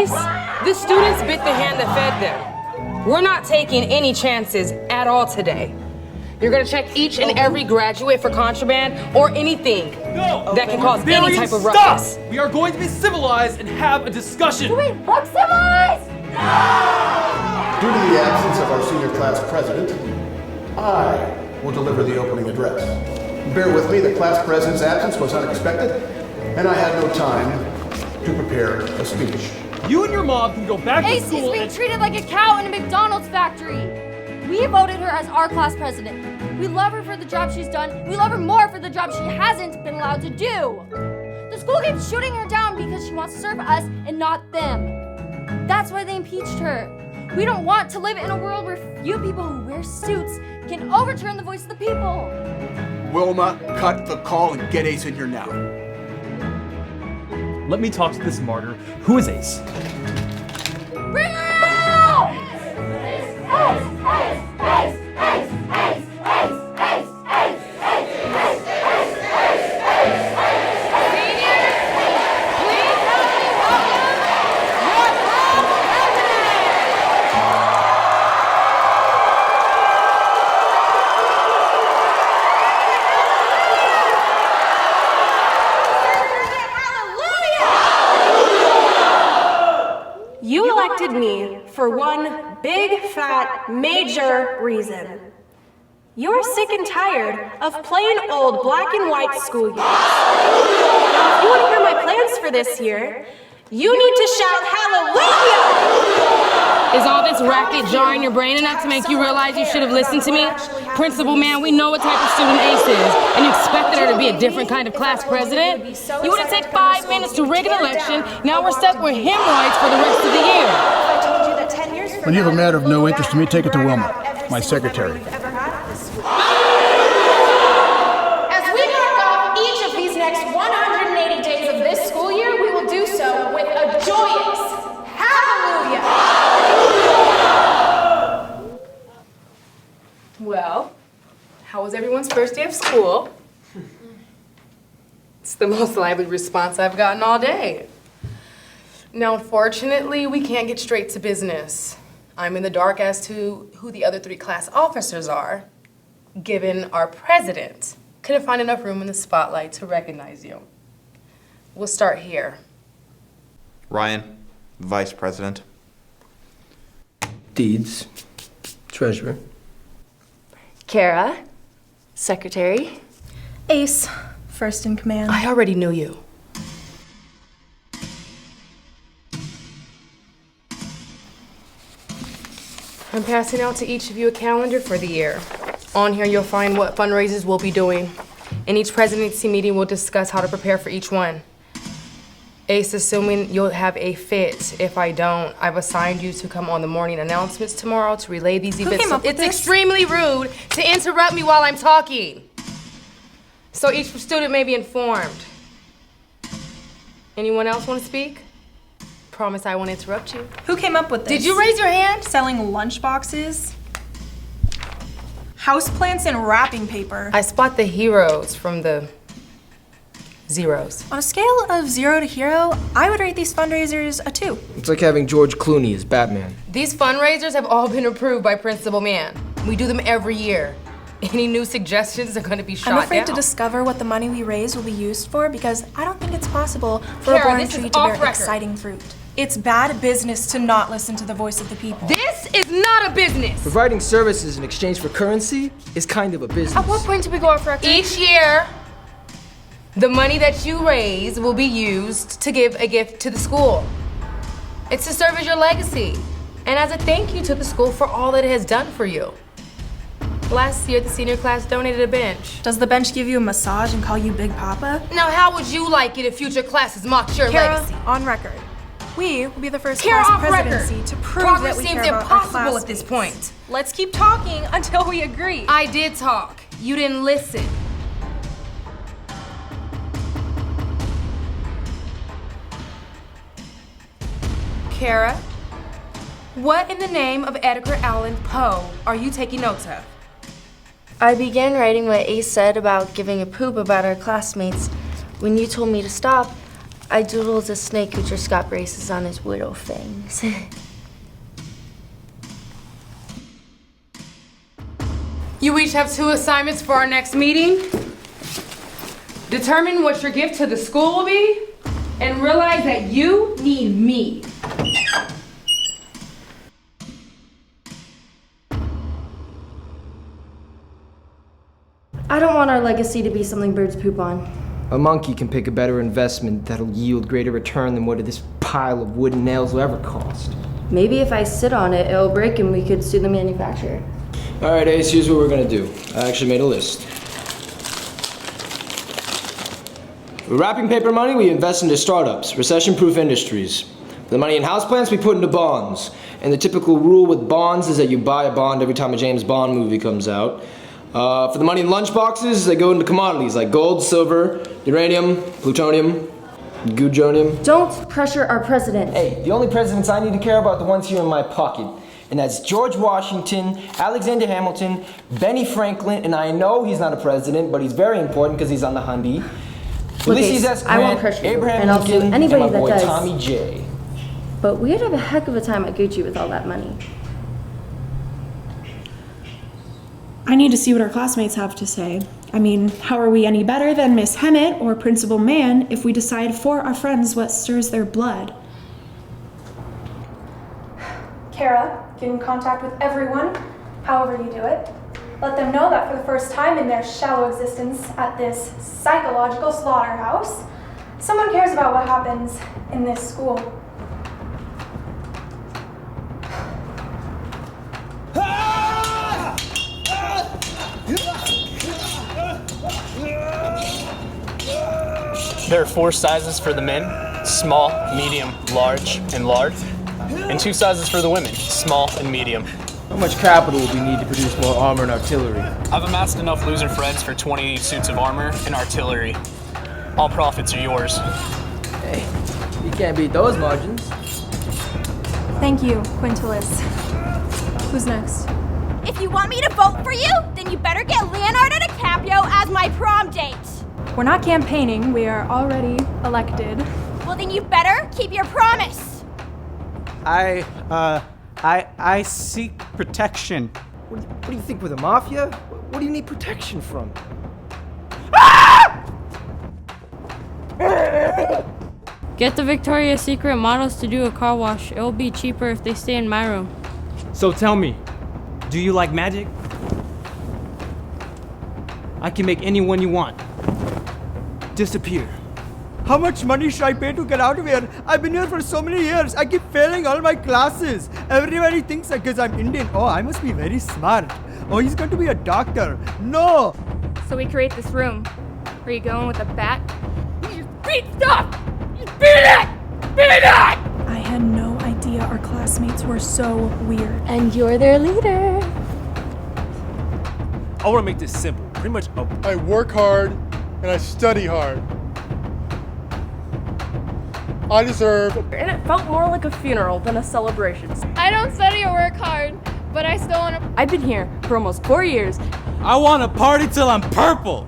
Ace, the students bit the hand that fed them. We're not taking any chances at all today. You're gonna check each and every graduate for contraband or anything that can cause any type of ruckus. We are going to be civilized and have a discussion. Wait, look civilized! Due to the absence of our senior class president, I will deliver the opening address. Bear with me, the class president's absence was unexpected, and I had no time to prepare a speech. You and your mom can go back to school. She's being treated like a cow in a McDonald's factory. We voted her as our class president. We love her for the job she's done. We love her more for the job she hasn't been allowed to do. The school keeps shooting her down because she wants to serve us and not them. That's why they impeached her. We don't want to live in a world where few people who wear suits can overturn the voice of the people. Wilma, cut the call and get Ace in here now. Let me talk to this martyr. Who is Ace? Bring her out! Ace! You elected me for one big, fat, major reason. You're sick and tired of plain old black and white school years. Now, if you want to hear my plans for this year, you need to shout hallelujah! Is all this racket jarring your brain enough to make you realize you should have listened to me? Principal Mann, we know what type of student Ace is, and you expected her to be a different kind of class president? You wouldn't take 5 minutes to rig an election, now we're stuck with hemorrhoids for the rest of the year. When you have a matter of no interest to me, take it to Wilma, my secretary. As we mark off each of these next 180 days of this school year, we will do so with a joyous hallelujah. Well, how was everyone's first day of school? It's the most lively response I've gotten all day. Now, unfortunately, we can't get straight to business. I'm in the dark as to who the other 3 class officers are, given our president couldn't find enough room in the spotlight to recognize you. We'll start here. Ryan, Vice President. Deeds, Treasurer. Cara, Secretary. Ace, first in command. I already knew you. I'm passing out to each of you a calendar for the year. On here, you'll find what fundraisers we'll be doing. In each presidency meeting, we'll discuss how to prepare for each one. Ace, assuming you'll have a fit. If I don't, I've assigned you to come on the morning announcements tomorrow to relay these events. It's extremely rude to interrupt me while I'm talking. So each student may be informed. Anyone else want to speak? Promise I won't interrupt you. Who came up with this? Did you raise your hand? Selling lunch boxes, houseplants, and wrapping paper. I spot the heroes from the zeros. On a scale of 0 to hero, I would rate these fundraisers a 2. It's like having George Clooney as Batman. These fundraisers have all been approved by Principal Mann. We do them every year. Any new suggestions are going to be shot down. I'm afraid to discover what the money we raise will be used for because I don't think it's possible for a Cara, born tree to bear exciting fruit. It's bad business to not listen to the voice of the people. This is not a business. Providing services in exchange for currency is kind of a business. At what point do we go off record? Each year, the money that you raise will be used to give a gift to the school. It's to serve as your legacy and as a thank you to the school for all that it has done for you. Last year, the senior class donated a bench. Does the bench give you a massage and call you Big Papa? Now, how would you like it if future classes mocked your Cara, legacy? on record. We will be the first Cara, class off presidency record. to prove Progress that we seems care about our impossible at this classmates. point. Let's keep talking until we agree. I did talk. You didn't listen. Cara, what in the name of Edgar Allan Poe are you taking notes of? I began writing what Ace said about giving a poop about our classmates. When you told me to stop, I doodled a snake who just got braces on his widow fangs. You each have 2 assignments for our next meeting. Determine what your gift to the school will be, and realize that you need me. I don't want our legacy to be something birds poop on. A monkey can pick a better investment that'll yield greater return than what this pile of wooden nails will ever cost. Maybe if I sit on it, it'll break and we could sue the manufacturer. All right, Ace, here's what we're gonna do. I actually made a list. For wrapping paper money, we invest into startups, recession-proof industries. For the money in houseplants, we put into bonds. And the typical rule with bonds is that you buy a bond every time a James Bond movie comes out. For the money in lunchboxes, they go into commodities like gold, silver, uranium, plutonium, gujonium. Don't pressure our president. Hey, the only presidents I need to care about are the ones here in my pocket. And that's George Washington, Alexander Hamilton, Benny Franklin, and I know he's not a president, but he's very important because he's on the Humvee. Ulysses S. I won't Grant, pressure you, Abraham and I'll sue Lincoln, anybody and my that boy does. Tommy J. But we'd have a heck of a time at Gucci with all that money. I need to see what our classmates have to say. I mean, how are we any better than Miss Hemet or Principal Mann if we decide for our friends what stirs their blood? Cara, get in contact with everyone, however you do it. Let them know that for the first time in their shallow existence at this psychological slaughterhouse, someone cares about what happens in this school. There are 4 sizes for the men: small, medium, large, and large. And 2 sizes for the women: small and medium. How much capital will we need to produce more armor and artillery? I've amassed enough loser friends for 20 suits of armor and artillery. All profits are yours. Hey, you can't beat those margins. Thank you, Quintilis. Who's next? If you want me to vote for you, then you better get Leonardo DiCaprio as my prom date. We're not campaigning, we are already elected. Well, then you better keep your promise. I seek protection. What do you think, we're the mafia? What do you need protection from? Get the Victoria's Secret models to do a car wash. It'll be cheaper if they stay in my room. So tell me, do you like magic? I can make anyone you want disappear. How much money should I pay to get out of here? I've been here for so many years. I keep failing all my classes. Everybody thinks that because I'm Indian. Oh, I must be very smart. Oh, he's going to be a doctor. No! So we create this room. Are you going with a bat? You just beat stuff! Just beat it! Beat it! I had no idea our classmates were so weird. And you're their leader. I want to make this simple. Pretty much I work hard and I study hard. I deserve. And it felt more like a funeral than a celebration. I don't study or work hard, but I still want to. I've been here for almost 4 years. I want to party till I'm purple.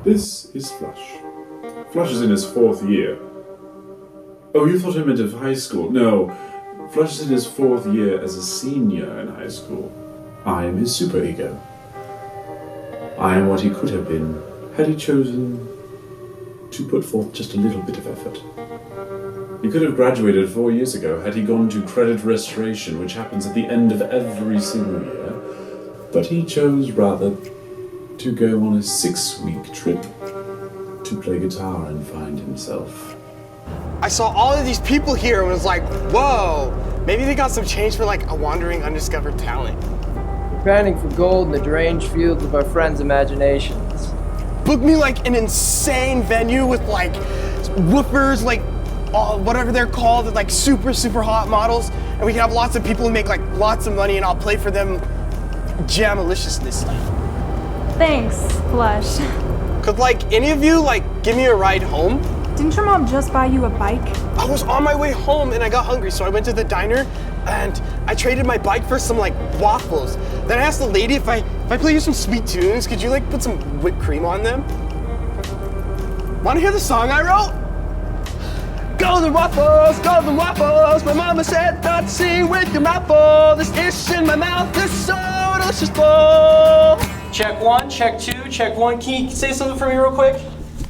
This is Flush. Flush is in his 4th year. Oh, you thought I meant of high school? No. Flush is in his 4th year as a senior in high school. I am his superego. I am what he could have been had he chosen to put forth just a little bit of effort. He could have graduated 4 years ago had he gone to credit restoration, which happens at the end of every single year, but he chose rather to go on a 6-week trip to play guitar and find himself. I saw all of these people here and was like, whoa, maybe they got some change for like a wandering undiscovered talent. We're panning for gold in the deranged fields of our friends' imaginations. Book me like an insane venue with like woofers, like whatever they're called, like super hot models, and we can have lots of people who make like lots of money and I'll play for them jam-aliciousness. Thanks, Flush. Could like any of you like give me a ride home? Didn't your mom just buy you a bike? I was on my way home and I got hungry, so I went to the diner and I traded my bike for some like waffles. Then I asked the lady if I play you some sweet tunes, could you like put some whipped cream on them? Wanna hear the song I wrote? Golden waffles, my mama said not to sing with your mouth full. This dish in my mouth is so delicious full. Check 1, check 2, check 1. Can you say something for me real quick?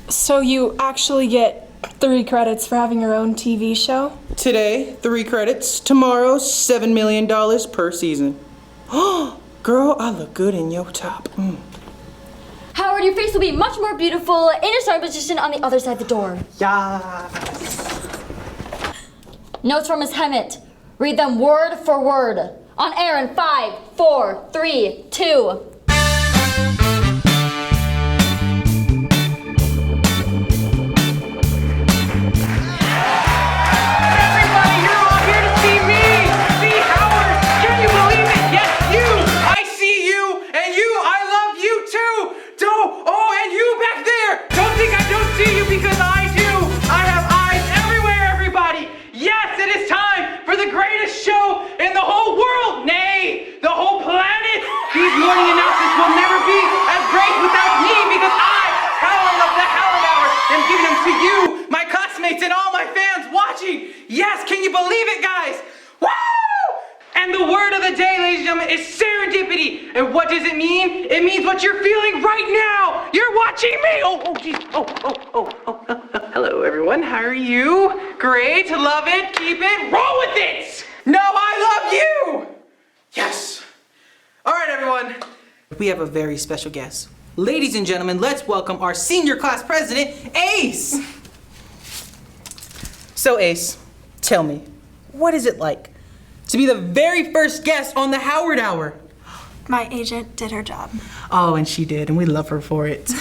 So you actually get 3 credits for having your own TV show? Today, 3 credits. Tomorrow, $7 million per season. Oh, girl, I look good in your top. Howard, your face will be much more beautiful in your starting position on the other side of the door. Yes. Notes from Miss Hemet. Read them word for word. On air in 5, 4, 3, 2. Morning announcements will never be as great without me because I, Howard of the Howard Hour, am giving them to you, my classmates, and all my fans watching. Yes, can you believe it, guys? Woo! And the word of the day, ladies and gentlemen, is serendipity. And what does it mean? It means what you're feeling right now. You're watching me. Oh, geez. Hello, everyone. How are you? Great. Love it. Keep it. Roll with it. No, I love you. Yes. All right, everyone. We have a very special guest. Ladies and gentlemen, let's welcome our senior class president, Ace. So, Ace, tell me, what is it like to be the very first guest on the Howard Hour? My agent did her job. Oh, and she did, and we love her for it.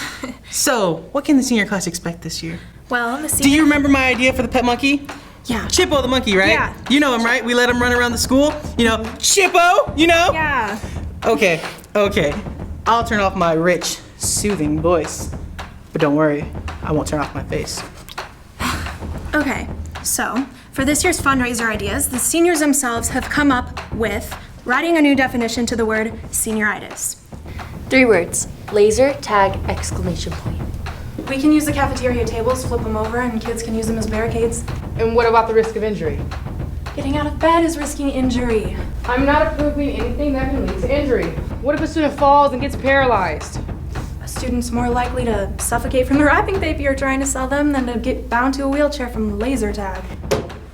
So, what can the senior class expect this year? Well, Do you remember my idea for the pet monkey? Yeah. Chippo the monkey, right? Yeah. You know him, right? We let him run around the school. You know, Chippo, you know? Yeah. Okay. I'll turn off my rich, soothing voice. But don't worry, I won't turn off my face. Okay, so for this year's fundraiser ideas, the seniors themselves have come up with writing a new definition to the word senioritis. 3 words. Laser tag exclamation point. We can use the cafeteria tables, flip them over, and kids can use them as barricades. And what about the risk of injury? Getting out of bed is risking injury. I'm not approving anything that can lead to injury. What if a student falls and gets paralyzed? A student's more likely to suffocate from the wrapping paper you're trying to sell them than to get bound to a wheelchair from laser tag.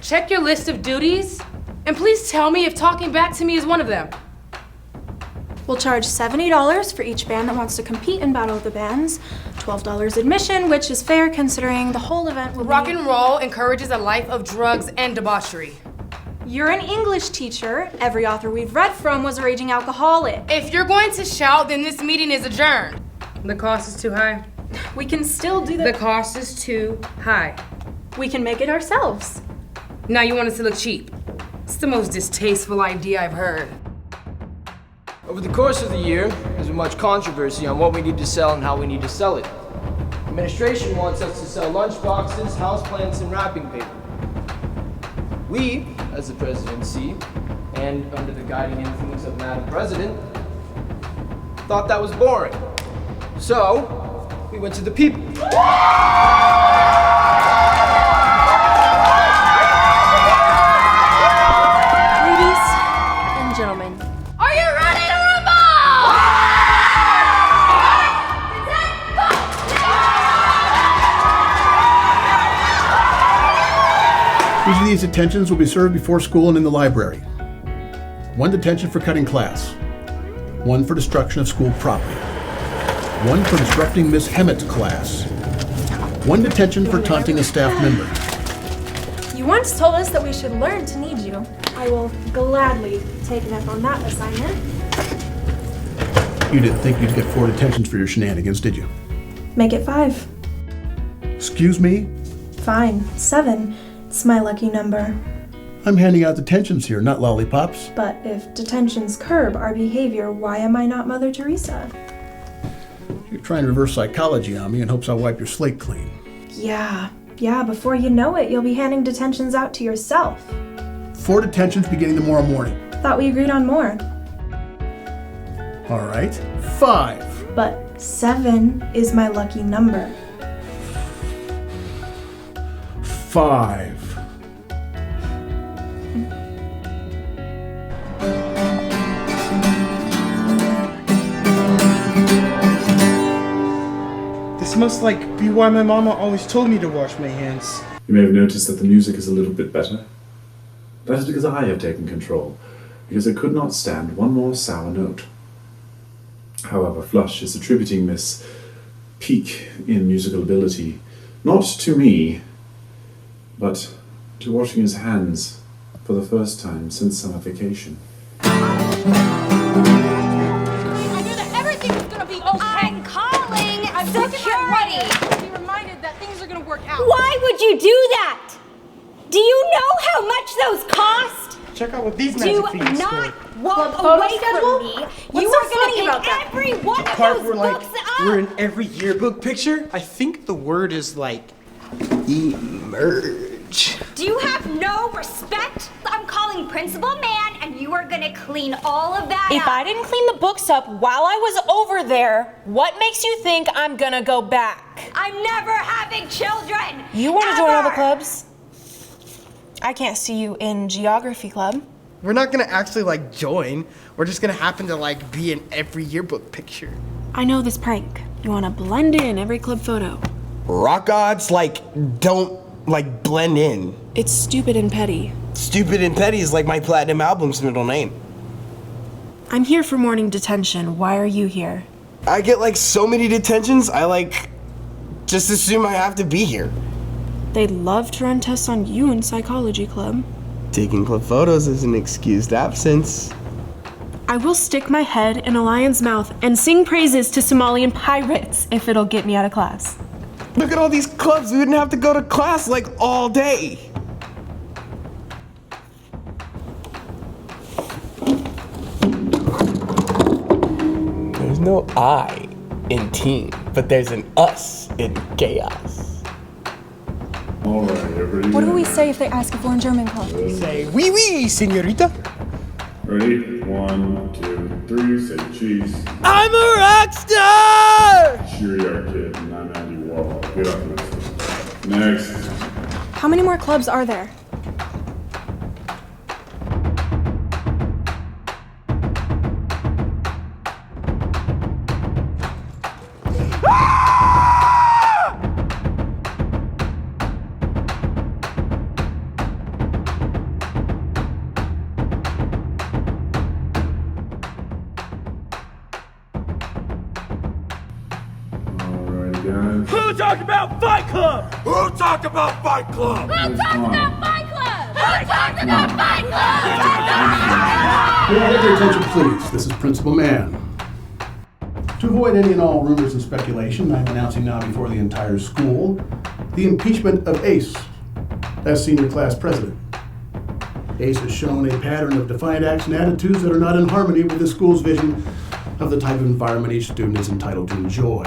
Check your list of duties, and please tell me if talking back to me is one of them. We'll charge $70 for each band that wants to compete in Battle of the Bands, $12 admission, which is fair considering the whole event will Rock and roll encourages a life of drugs and debauchery. You're an English teacher. Every author we've read from was a raging alcoholic. If you're going to shout, then this meeting is adjourned. The cost is too high. We can still do The cost is too high. We can make it ourselves. Now you want us to look cheap. It's the most distasteful idea I've heard. Over the course of the year, there's been much controversy on what we need to sell and how we need to sell it. Administration wants us to sell lunch boxes, houseplants, and wrapping paper. We, as the presidency, and under the guiding influence of Madam President, thought that was boring. So, we went to the people. Ladies and gentlemen, are you ready to rumble? Each of these detentions will be served before school and in the library. 1 detention for cutting class. 1 for destruction of school property. 1 for disrupting Miss Hemet's class. 1 detention for taunting a staff member. You once told us that we should learn to need you. I will gladly take an up on that assignment. You didn't think you'd get 4 detentions for your shenanigans, did you? Make it 5. Excuse me? Fine, 7. It's my lucky number. I'm handing out detentions here, not lollipops. But if detentions curb our behavior, why am I not Mother Teresa? You're trying reverse psychology on me in hopes I'll wipe your slate clean. Yeah, Yeah, before you know it, you'll be handing detentions out to yourself. 4 detentions beginning tomorrow morning. Thought we agreed on more. All right, 5. But 7 is my lucky number. 5. This must be why my mama always told me to wash my hands. You may have noticed that the music is a little bit better. That is because I have taken control, because I could not stand one more sour note. However, Flush is attributing this peak in musical ability not to me, but to washing his hands for the first time since summer vacation. I knew that everything was gonna be okay. I'm calling security. Be reminded that things are gonna work out. Why would you do that? Do you know how much those cost? Check out what these Do magic feet not score. walk photo away schedule? from me. What's You so are funny gonna about pick that? every one of Part those where books we're up. in every yearbook picture. I think the word is emerge. Do you have no respect? I'm calling Principal Mann, and you are gonna clean all of that If up. I didn't clean the books up while I was over there, what makes you think I'm gonna go back? I'm never having children. You want to join all the Ever. clubs? I can't see you in geography club. We're not gonna actually join. We're just gonna happen to be in every yearbook picture. I know this prank. You want to blend in every club photo. Rock gods don't blend in. It's stupid and petty. Stupid and Petty is my platinum album's middle name. I'm here for morning detention. Why are you here? I get so many detentions, I just assume I have to be here. They'd love to run tests on you in psychology club. Taking club photos is an excused absence. I will stick my head in a lion's mouth and sing praises to Somalian pirates if it'll get me out of class. Look at all these clubs. We wouldn't have to go to class all day. There's no I in team, but there's an us in chaos. Alright, everybody. What do we say if they ask if we're in German club? Say, oui, oui, señorita. Ready? 1, 2, 3, say cheese. I'm a rock star! Cheerio, kid, and I'm Andy Warhol. Get up, next. How many more clubs are there? Who talked about Fight Club? Who talked about Fight Club? Who talked about Fight Club? Who talked about Fight Club? May I have your attention, please? This is Principal Mann. To avoid any and all rumors and speculation, I'm announcing now before the entire school the impeachment of Ace as senior class president. Ace has shown a pattern of defiant acts and attitudes that are not in harmony with the school's vision of the type of environment each student is entitled to enjoy.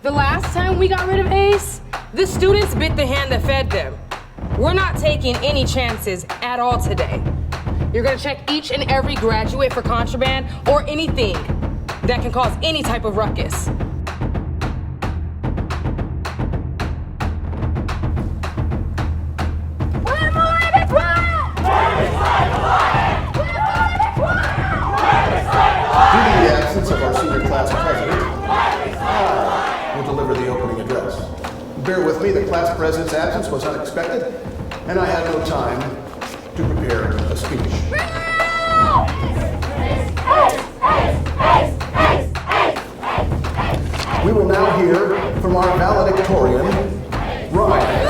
The last time we got rid of Ace, the students bit the hand that fed them. We're not taking any chances at all today. You're gonna check each and every graduate for contraband or anything that can cause any type of ruckus. Due to the absence of our senior class president, I will deliver the opening address. Bear with me, the class president's absence was unexpected, and I had no time to prepare a speech. We will now hear from our valedictorian, Ryan.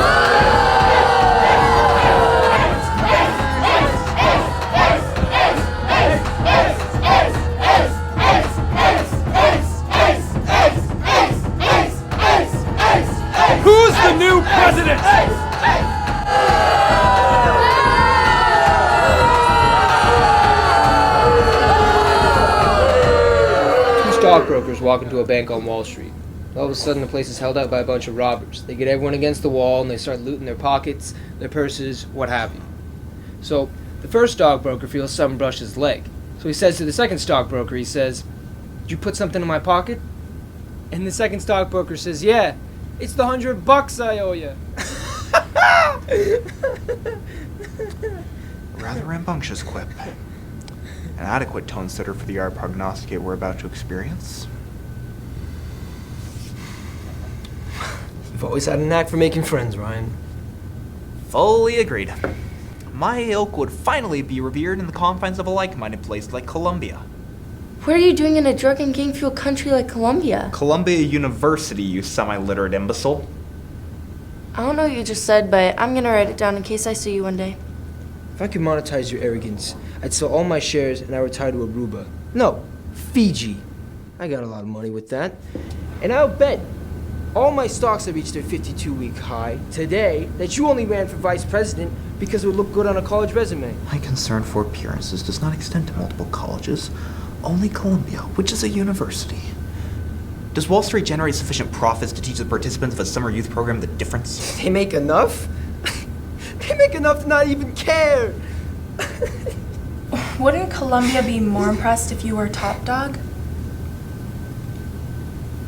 Who's the new president? stockbrokers walk into a bank on Wall Street. All of a sudden, the place is held out by a bunch of robbers. They get everyone against the wall, and they start looting their pockets, their purses, what have you. So, the first stockbroker feels something brush his leg. So he says to the second stockbroker, he says, "Did you put something in my pocket?" And the second stockbroker says, "Yeah, it's the $100 I owe you." A rather rambunctious quip. An adequate tone setter for the art prognosticate we're about to experience. You've always had a knack for making friends, Ryan. Fully agreed. My ilk would finally be revered in the confines of a like-minded place like Columbia. What are you doing in a drug and gang-fueled country like Colombia? Columbia University, you semi-literate imbecile. I don't know what you just said, but I'm gonna write it down in case I see you one day. If I could monetize your arrogance, I'd sell all my shares and I retire to Aruba. No, Fiji. I got a lot of money with that. And I'll bet all my stocks have reached their 52-week high today that you only ran for vice president because it would look good on a college resume. My concern for appearances does not extend to multiple colleges, only Columbia, which is a university. Does Wall Street generate sufficient profits to teach the participants of a summer youth program the difference? They make enough? They make enough to not even care! Wouldn't Columbia be more impressed if you were top dog?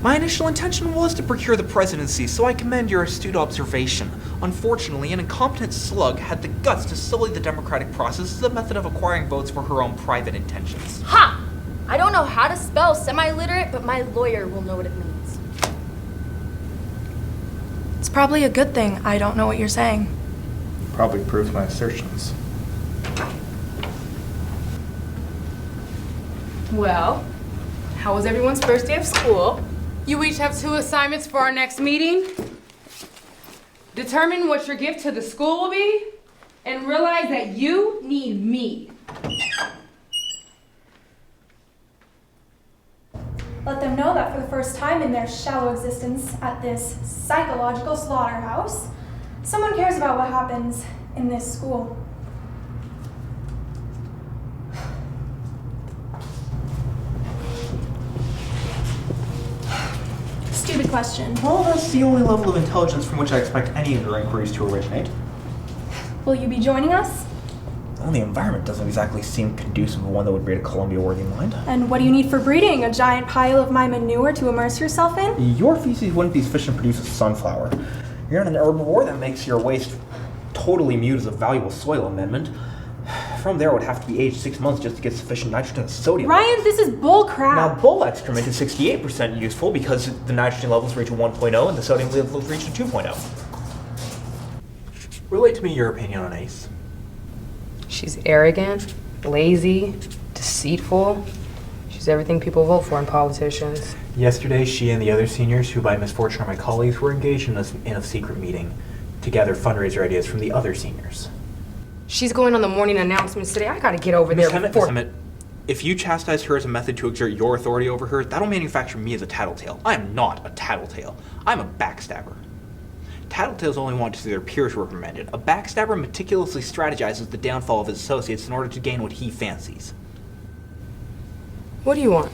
My initial intention was to procure the presidency, so I commend your astute observation. Unfortunately, an incompetent slug had the guts to sully the democratic process as a method of acquiring votes for her own private intentions. Ha! I don't know how to spell semi-literate, but my lawyer will know what it means. It's probably a good thing I don't know what you're saying. Probably proves my assertions. Well, how was everyone's first day of school? You each have 2 assignments for our next meeting. Determine what your gift to the school will be, and realize that you need me. Let them know that for the first time in their shallow existence at this psychological slaughterhouse, someone cares about what happens in this school. Stupid question. Well, that's the only level of intelligence from which I expect any of your inquiries to originate. Will you be joining us? Well, the environment doesn't exactly seem conducive to one that would breed a Columbia-worthy mind. And what do you need for breeding? A giant pile of my manure to immerse yourself in? Your feces wouldn't be sufficient to produce a sunflower. You're in an herbivore that makes your waste totally mute as a valuable soil amendment. From there, it would have to be aged 6 months just to get sufficient nitrogen and sodium. Ryan, this is bull crap. Now, bull excrement is 68% useful because the nitrogen levels reach a 1.0 and the sodium levels reach a 2.0. Relate to me your opinion on Ace. She's arrogant, lazy, deceitful. She's everything people vote for in politicians. Yesterday, she and the other seniors, who by misfortune are my colleagues, were engaged in a secret meeting to gather fundraiser ideas from the other seniors. She's going on the morning announcements today. I gotta get over there before... Hemet, if you chastise her as a method to exert your authority over her, that'll manufacture me as a tattletale. I am not a tattletale. I'm a backstabber. Tattletales only want to see their peers reprimanded. A backstabber meticulously strategizes the downfall of his associates in order to gain what he fancies. What do you want?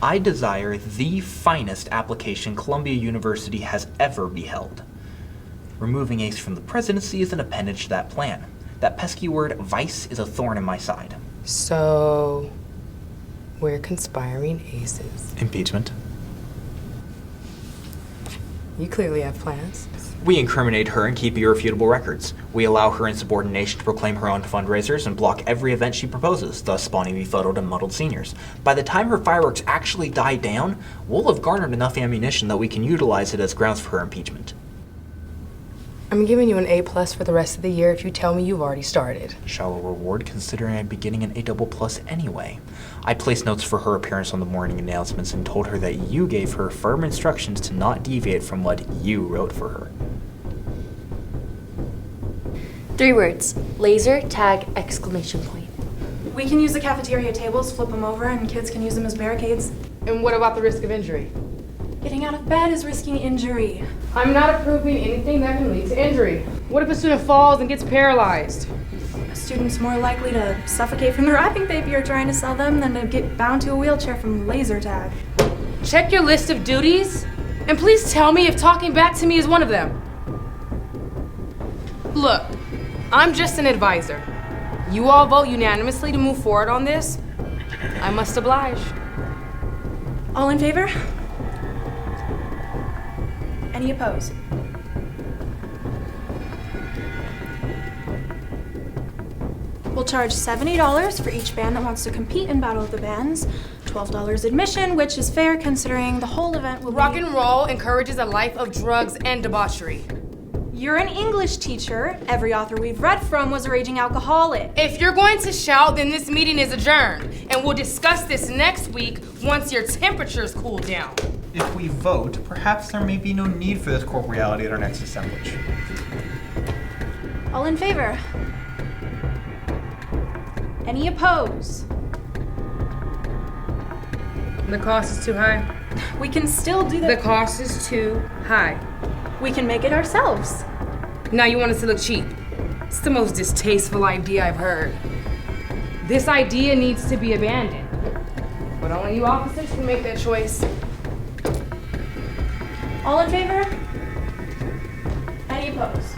I desire the finest application Columbia University has ever beheld. Removing Ace from the presidency is an appendage to that plan. That pesky word, vice, is a thorn in my side. So, we're conspiring aces. Impeachment. You clearly have plans. We incriminate her and keep irrefutable records. We allow her insubordination to proclaim her own fundraisers and block every event she proposes, thus spawning befuddled and muddled seniors. By the time her fireworks actually die down, we'll have garnered enough ammunition that we can utilize it as grounds for her impeachment. I'm giving you an A+ for the rest of the year if you tell me you've already started. Shallow reward considering I'd be getting an A++ anyway. I placed notes for her appearance on the morning announcements and told her that you gave her firm instructions to not deviate from what you wrote for her. 3 words. Laser tag exclamation point. We can use the cafeteria tables, flip them over, and kids can use them as barricades. And what about the risk of injury? Getting out of bed is risking injury. I'm not approving anything that can lead to injury. What if a student falls and gets paralyzed? A student's more likely to suffocate from the wrapping paper you're trying to sell them than to get bound to a wheelchair from laser tag. Check your list of duties, and please tell me if talking back to me is one of them. Look, I'm just an advisor. You all vote unanimously to move forward on this. I must oblige. All in favor? Any opposed? We'll charge $70 for each band that wants to compete in Battle of the Bands, $12 admission, which is fair considering the whole event will Rock and roll encourages a life of drugs and debauchery. You're an English teacher. Every author we've read from was a raging alcoholic. If you're going to shout, then this meeting is adjourned, and we'll discuss this next week once your temperatures cool down. If we vote, perhaps there may be no need for this corporeality at our next assemblage. All in favor? Any opposed? The cost is too high. We can still do that. The cost is too high. We can make it ourselves. Now you want us to look cheap. It's the most distasteful idea I've heard. This idea needs to be abandoned. But only you officers can make that choice. All in favor? Any opposed?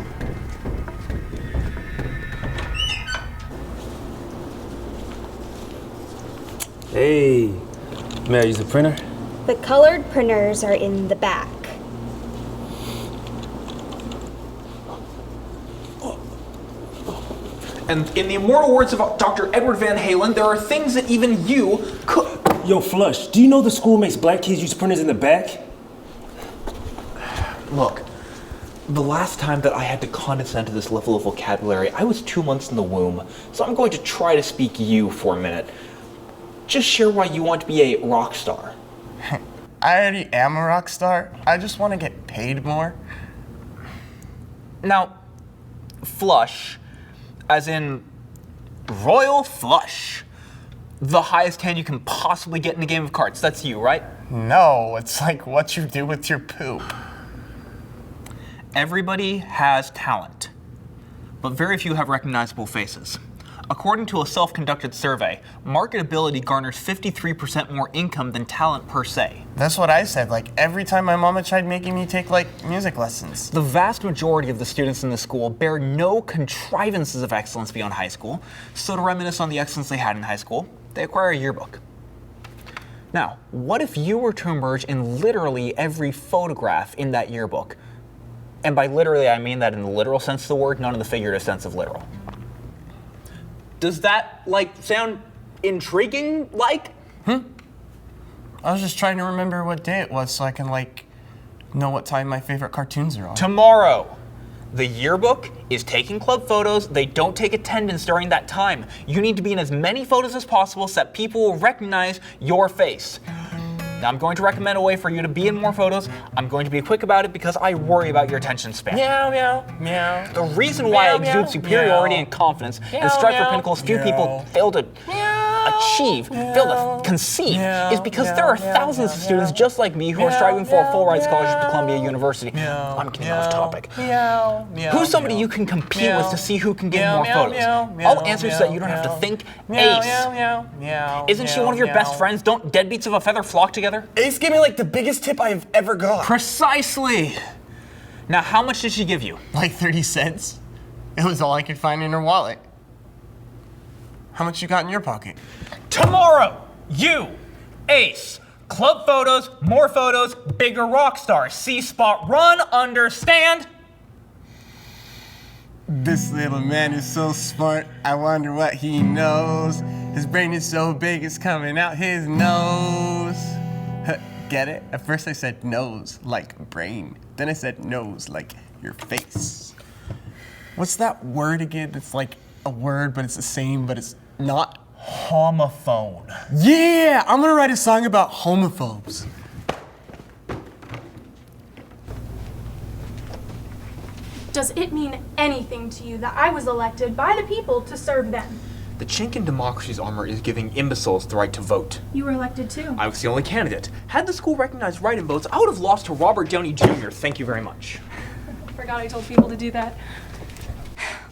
Hey, may I use a printer? The colored printers are in the back. And in the immortal words of Dr. Edward Van Halen, there are things that even you could... Yo, Flush, do you know the school makes black kids use printers in the back? Look, the last time that I had to condescend to this level of vocabulary, I was 2 months in the womb, so I'm going to try to speak you for a minute. Just share why you want to be a rock star. I already am a rock star. I just want to get paid more. Now, flush, as in royal flush. The highest hand you can possibly get in a game of cards. That's you, right? No, it's like what you do with your poop. Everybody has talent, but very few have recognizable faces. According to a self-conducted survey, marketability garners 53% more income than talent per se. That's what I said, like every time my mama tried making me take like music lessons. The vast majority of the students in the school bear no contrivances of excellence beyond high school, so to reminisce on the excellence they had in high school, they acquire a yearbook. Now, what if you were to emerge in literally every photograph in that yearbook? And by literally, I mean that in the literal sense of the word, not in the figurative sense of literal. Does that, sound intriguing, I was just trying to remember what day it was so I can, know what time my favorite cartoons are on. Tomorrow. The yearbook is taking club photos. They don't take attendance during that time. You need to be in as many photos as possible so that people will recognize your face. Now, I'm going to recommend a way for you to be in more photos. I'm going to be quick about it because I worry about your attention span. Meow, meow, meow. The reason why I exude superiority and confidence and strive for pinnacles few people fail to achieve, fail to conceive, is because there are thousands of students just like me who are striving for a full ride scholarship to Columbia University. I'm getting off topic. Who's somebody you can compete with to see who can get more photos? All answers so that you don't have to think. Ace. Isn't she one of your best friends? Don't deadbeats of a feather flock together? Ace gave me the biggest tip I've ever got. Precisely. Now, how much did she give you? 30 cents. It was all I could find in her wallet. How much you got in your pocket? Tomorrow, you, Ace, club photos, more photos, bigger rock star, C-spot run, understand? This little man is so smart, I wonder what he knows. His brain is so big, it's coming out his nose. Get it? At first I said nose, like brain. Then I said nose, like your face. What's that word again? It's like a word, but it's the same, but it's not. Homophone. Yeah, I'm gonna write a song about homophobes. Does it mean anything to you that I was elected by the people to serve them? The chink in democracy's armor is giving imbeciles the right to vote. You were elected too. I was the only candidate. Had the school recognized write-in votes, I would have lost to Robert Downey Jr. Thank you very much. Forgot I told people to do that.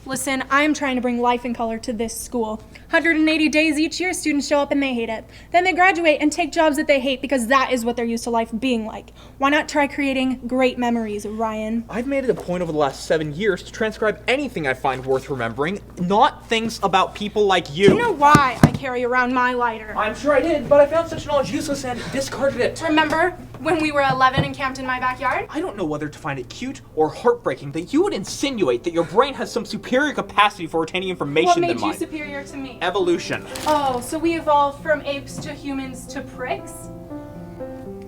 Listen, I'm trying to bring life and color to this school. 180 days each year, students show up and they hate it. Then they graduate and take jobs that they hate because that is what they're used to life being like. Why not try creating great memories, Ryan? I've made it a point over the last 7 years to transcribe anything I find worth remembering, not things about people like you. Do you know why I carry around my lighter? I'm sure I did, but I found such knowledge useless and discarded it. Remember when we were 11 and camped in my backyard? I don't know whether to find it cute or heartbreaking that you would insinuate that your brain has some superior capacity for retaining information than mine. What made you superior to me? Evolution. Oh, so we evolved from apes to humans to pricks?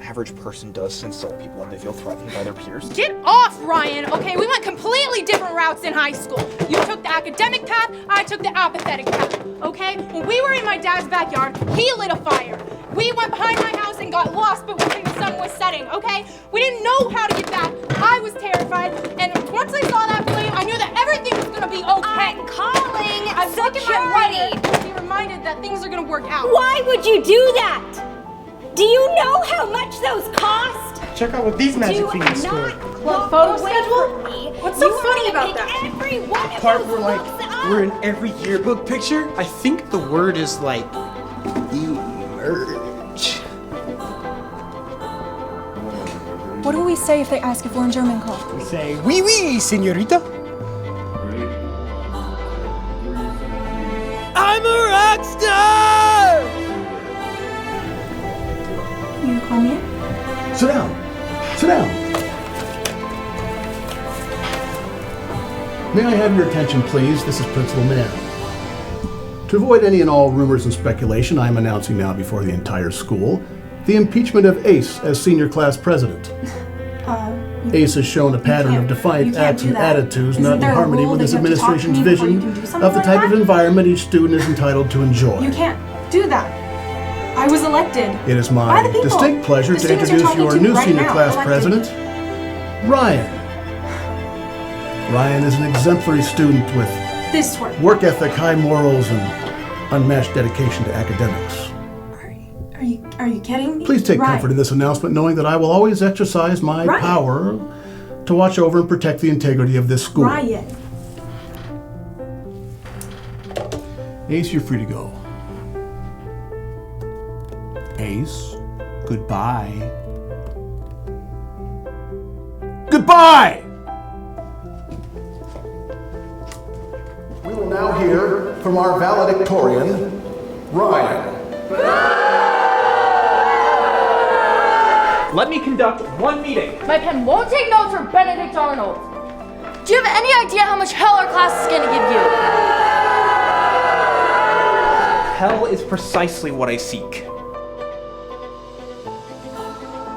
Average person does insult people when they feel threatened by their peers. Get off, Ryan! Okay, we went completely different routes in high school. You took the academic path, I took the apathetic path, okay? When we were in my dad's backyard, he lit a fire. We went behind my house and got lost, but when the sun was setting, okay? We didn't know how to get back. I was terrified, and once I saw that flame, I knew that everything was gonna be okay. I'm calling look at my security. lighter to be reminded that things are gonna work out. Why would you do that? Do you know how much those cost? Check out what these magic fingers scored. What, photo schedule? What's so funny about that? Every one of Part those where books up. we're in every yearbook picture. I think the word is like emerge. What do we say if they ask if we're in German club? We say, oui, oui, señorita. I'm a rock star! You gonna call me in? Sit down. Sit down. May I have your attention, please? This is Principal Mann. To avoid any and all rumors and speculation, I am announcing now before the entire school the impeachment of Ace as senior class president. Ace has shown a pattern of defiant acts and attitudes not in harmony with this administration's vision of the type of environment each student is entitled to enjoy. You can't do that. I was elected. It is By my the people. distinct pleasure The to students you're introduce talking your to new right senior now, class elected. president, Ryan. Ryan is an exemplary student with This way. work ethic, high morals, and unmatched dedication to academics. Are you kidding me? Please take Ryan. comfort in this announcement, knowing that I will always exercise my Ryan. power to watch over and protect the integrity of this school. Ryan. Ace, you're free to go. Ace, goodbye. Goodbye! We will now hear from our valedictorian, Ryan. Let me conduct one meeting. My pen won't take notes for Benedict Arnold. Do you have any idea how much hell our class is gonna give you? Hell is precisely what I seek.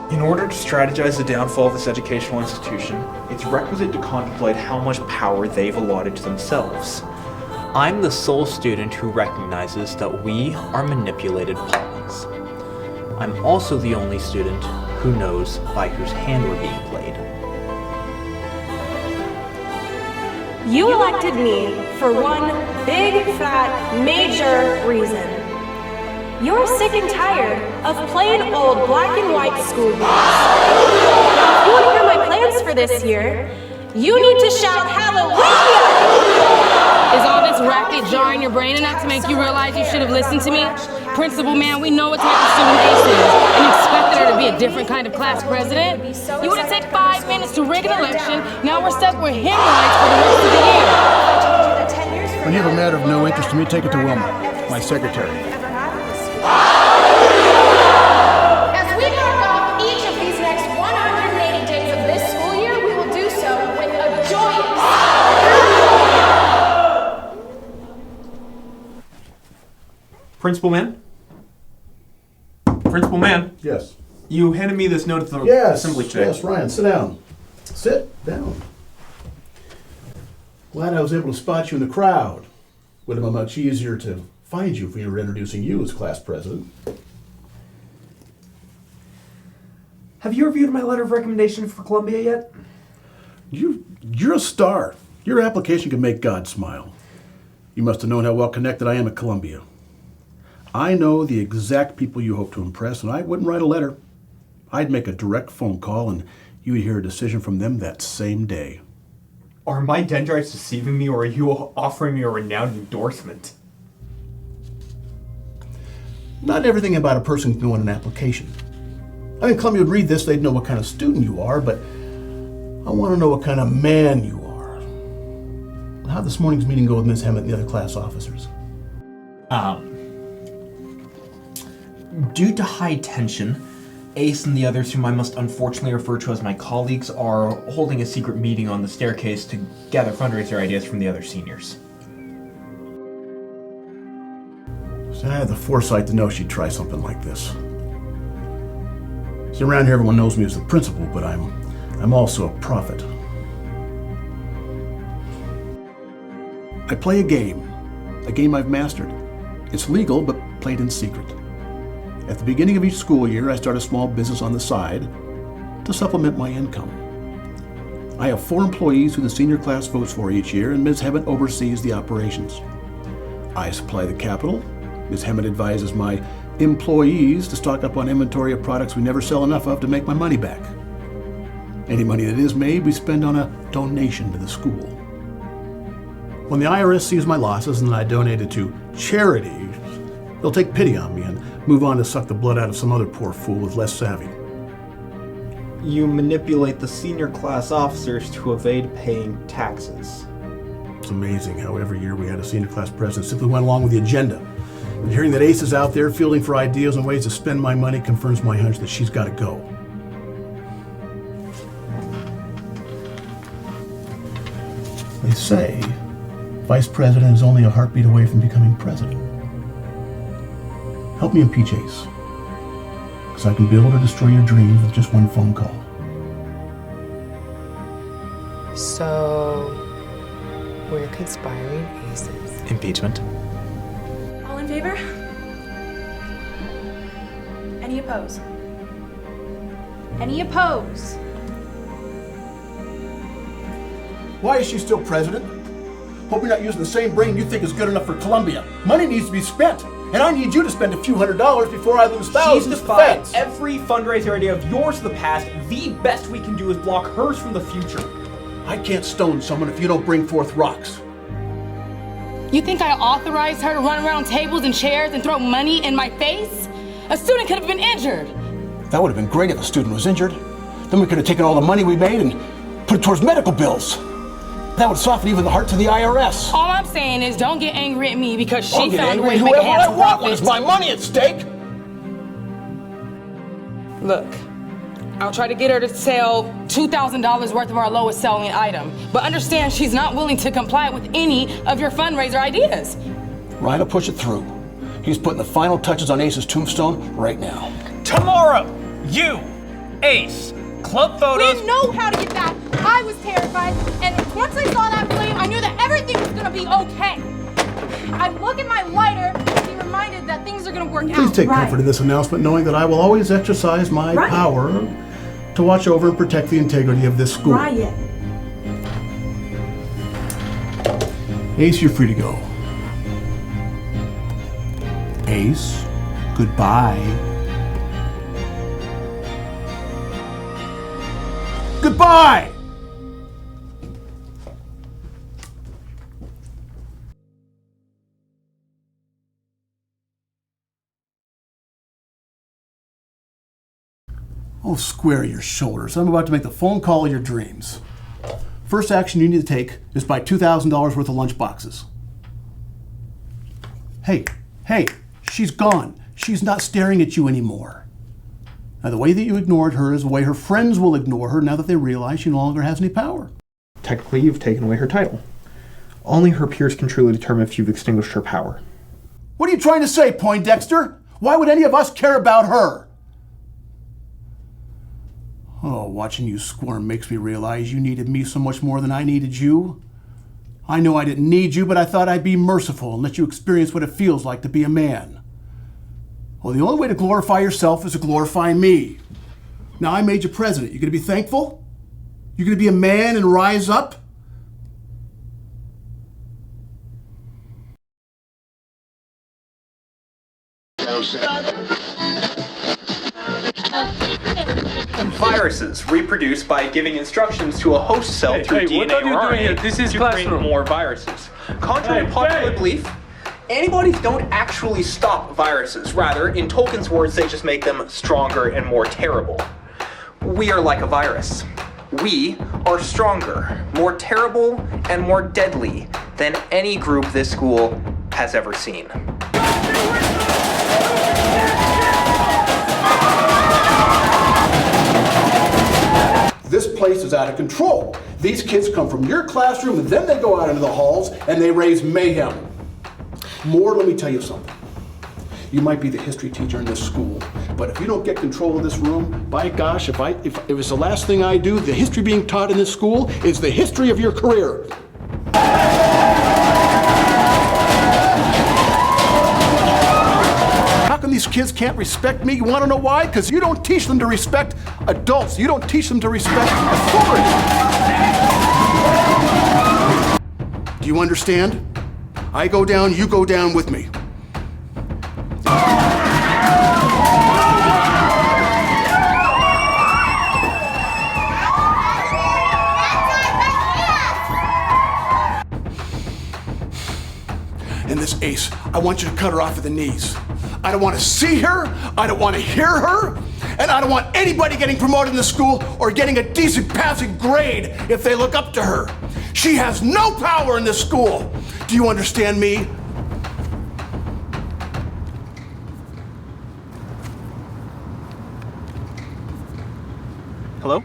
In order to strategize the downfall of this educational institution, it's requisite to contemplate how much power they've allotted to themselves. I'm the sole student who recognizes that we are manipulated pawns. I'm also the only student who knows by whose hand we're being played. You elected me for one big, fat, major reason. You're sick and tired of plain old black and white school books. Now, if you want to hear my plans for this year, you need to shout hallelujah! Is all this racket jarring your brain enough to make you realize you should have listened to me? Principal Mann, we know what type of student Ace is, and you expected her to be a different kind of class president? You wouldn't take 5 minutes to rig an election, now we're stuck with hemorrhoids for the rest of the year. When you have a matter of no interest to me, take it to Wilma, my secretary. As we mark off each of these next 180 days of this school year, we will do so with a joyous. Principal Mann? Principal Mann? Yes. You handed me this note at the assembly today. Yes, Ryan, sit down. Sit down. Glad I was able to spot you in the crowd. Would have been much easier to find you if we were introducing you as class president. Have you reviewed my letter of recommendation for Columbia yet? You're a star. Your application can make God smile. You must have known how well connected I am at Columbia. I know the exact people you hope to impress, and I wouldn't write a letter. I'd make a direct phone call, and you would hear a decision from them that same day. Are my dendrites deceiving me, or are you offering me a renowned endorsement? Not everything about a person can go in an application. I mean, Columbia would read this, they'd know what kind of student you are, but I want to know what kind of man you are. How'd this morning's meeting go with Ms. Hemet and the other class officers? Due to high tension, Ace and the others, whom I must unfortunately refer to as my colleagues, are holding a secret meeting on the staircase to gather fundraiser ideas from the other seniors. So I had the foresight to know she'd try something like this. See, around here everyone knows me as the principal, but I'm also a prophet. I play a game I've mastered. It's legal, but played in secret. At the beginning of each school year, I start a small business on the side to supplement my income. I have 4 employees who the senior class votes for each year, and Ms. Hemet oversees the operations. I supply the capital. Ms. Hemet advises my employees to stock up on inventory of products we never sell enough of to make my money back. Any money that is made, we spend on a donation to the school. When the IRS sees my losses and I donate it to charity, they'll take pity on me and move on to suck the blood out of some other poor fool with less savvy. You manipulate the senior class officers to evade paying taxes. It's amazing how every year we had a senior class president simply went along with the agenda. And hearing that Ace is out there fielding for ideas and ways to spend my money confirms my hunch that she's got to go. They say vice president is only a heartbeat away from becoming president. Help me impeach Ace, because I can build or destroy your dreams with just one phone call. So, we're conspiring aces. Impeachment. All in favor? Any oppose? Any oppose? Why is she still president? Hope you're not using the same brain you think is good enough for Columbia. Money needs to be spent, and I need you to spend a few $100s before I lose thousands She's to defied feds. every fundraiser idea of yours in the past. The best we can do is block hers from the future. I can't stone someone if you don't bring forth rocks. You think I authorized her to run around tables and chairs and throw money in my face? A student could have been injured. That would have been great if a student was injured. Then we could have taken all the money we made and put it towards medical bills. That would soften even the heart to the IRS. All I'm saying is don't get angry at me because she I'll get found a angry way at to make a whoever I handsome want when it's profit. my money at stake. Look, I'll try to get her to sell $2,000 worth of our lowest selling item. But understand she's not willing to comply with any of your fundraiser ideas. Ryan will push it through. He's putting the final touches on Ace's tombstone right now. Tomorrow, you, Ace, club We photos. didn't know how to get back. I was terrified, and once I saw that flame, I knew that everything was gonna be okay. I look at my lighter and be reminded that things are gonna work out. Please take comfort in this announcement, knowing that I will always exercise my power to watch over and protect the integrity of this school. Riot. Ace, you're free to go. Ace, goodbye. Goodbye! Oh, square your shoulders. I'm about to make the phone call of your dreams. First action you need to take is buy $2,000 worth of lunch boxes. Hey, she's gone. She's not staring at you anymore. Now, the way that you ignored her is the way her friends will ignore her now that they realize she no longer has any power. Technically, you've taken away her title. Only her peers can truly determine if you've extinguished her power. What are you trying to say, Poindexter? Why would any of us care about her? Oh, watching you squirm makes me realize you needed me so much more than I needed you. I know I didn't need you, but I thought I'd be merciful and let you experience what it feels like to be a man. Well, the only way to glorify yourself is to glorify me. Now I made you president. You gonna be thankful? You gonna be a man and rise up? Fire Viruses reproduce by giving instructions to a host cell through DNA what are you or doing here? RNA This is to create classroom. more viruses. Contrary to popular belief, antibodies don't actually stop viruses. Rather, in Tolkien's words, they just make them stronger and more terrible. We are like a virus. We are stronger, more terrible, and more deadly than any group this school has ever seen. This place is out of control. These kids come from your classroom and then they go out into the halls and they raise mayhem. More, let me tell you something. You might be the history teacher in this school, but if you don't get control of this room, by gosh, if it's the last thing I do, the history being taught in this school is the history of your career. How come these kids can't respect me? You want to know why? Because you don't teach them to respect adults. You don't teach them to respect authority. Do you understand? I go down, you go down with me. And this Ace, I want you to cut her off at the knees. I don't want to see her, I don't want to hear her, and I don't want anybody getting promoted in the school or getting a decent passing grade if they look up to her. She has no power in this school. Do you understand me? Hello?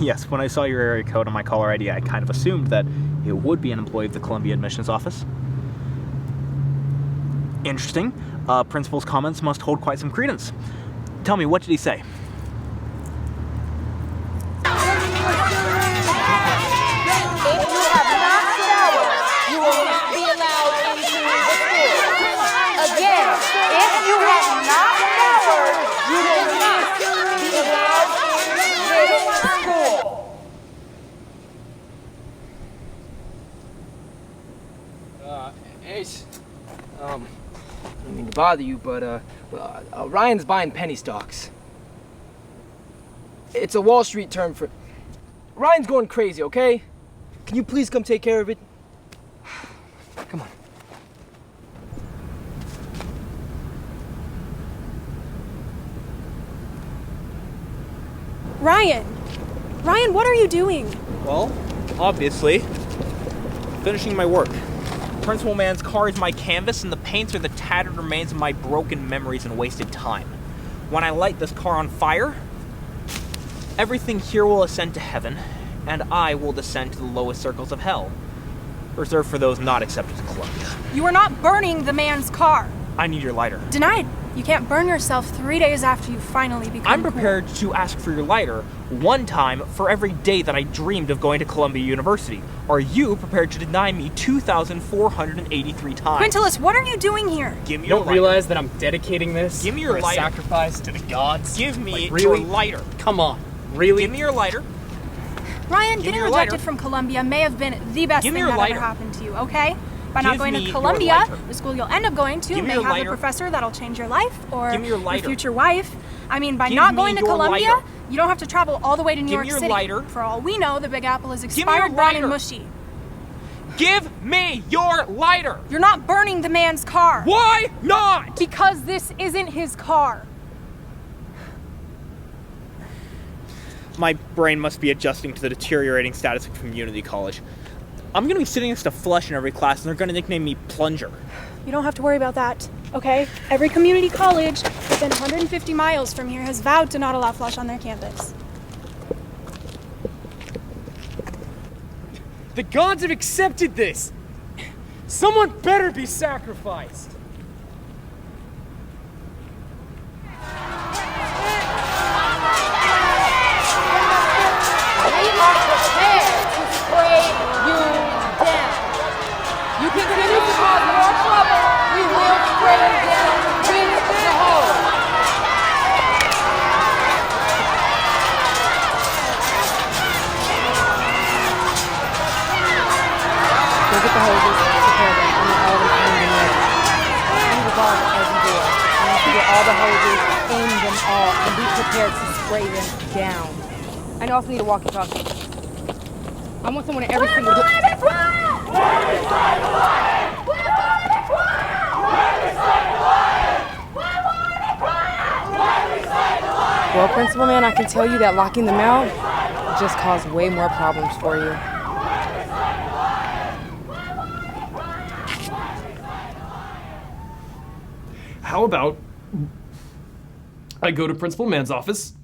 Yes, when I saw your area code on my caller ID, I kind of assumed that it would be an employee of the Columbia Admissions Office. Interesting. Principal's comments must hold quite some credence. Tell me, what did he say? Ace, I don't mean to bother you, but Ryan's buying penny stocks. It's a Wall Street term for... Ryan's going crazy, okay? Can you please come take care of it? Come on. Ryan! Ryan, what are you doing? Well, obviously, finishing my work. Principal Mann's car is my canvas, and the paints are the tattered remains of my broken memories and wasted time. When I light this car on fire, everything here will ascend to heaven, and I will descend to the lowest circles of hell, reserved for those not accepted to Columbia. You are not burning the man's car. I need your lighter. Denied. You can't burn yourself 3 days after you finally become I'm prepared to ask for your lighter one time for every day that I dreamed of going to Columbia University. Are you prepared to deny me 2,483 times? Quintullus, what are you doing here? Give me You your don't lighter. realize that I'm dedicating this Give me your for a lighter. sacrifice to the gods? Give me Like, really? your lighter. Come on. Really? Give me your lighter. Ryan, Give me getting your rejected lighter. from Columbia may have been the best Give me thing your that lighter. ever happened to you, okay? By not Give going me to your Columbia, lighter. the school you'll end up going to Give me may your have lighter. a professor that'll change your life, or Give me your your lighter. future wife. I mean, by Give not me going to your Columbia, lighter. you don't have to travel all the way to New Give York me your City. lighter. For all we know, the Big Apple is me your expired, brown, and lighter. mushy. Give me your lighter. You're not burning the man's car. Why not? Because this isn't his car. My brain must be adjusting to the deteriorating status of community college. I'm gonna be sitting next to Flush in every class, and they're gonna nickname me Plunger. You don't have to worry about that, okay? Every community college within 150 miles from here has vowed to not allow Flush on their campus. The gods have accepted this. Someone better be sacrificed. We are prepared to spray you down. You continue to cause more trouble, we will spray you down with the hose. Go get the hoses, prepare them, and then all of them aimed and ready. And revolve as you do it. I want you to get all the hoses, aim them all, and be prepared to Raven, down. I know I also need a walkie-talkie. I want someone in every single... Well, Principal Man, I can tell you that locking them out just caused way more problems for you. How about I go to Principal Mann's office,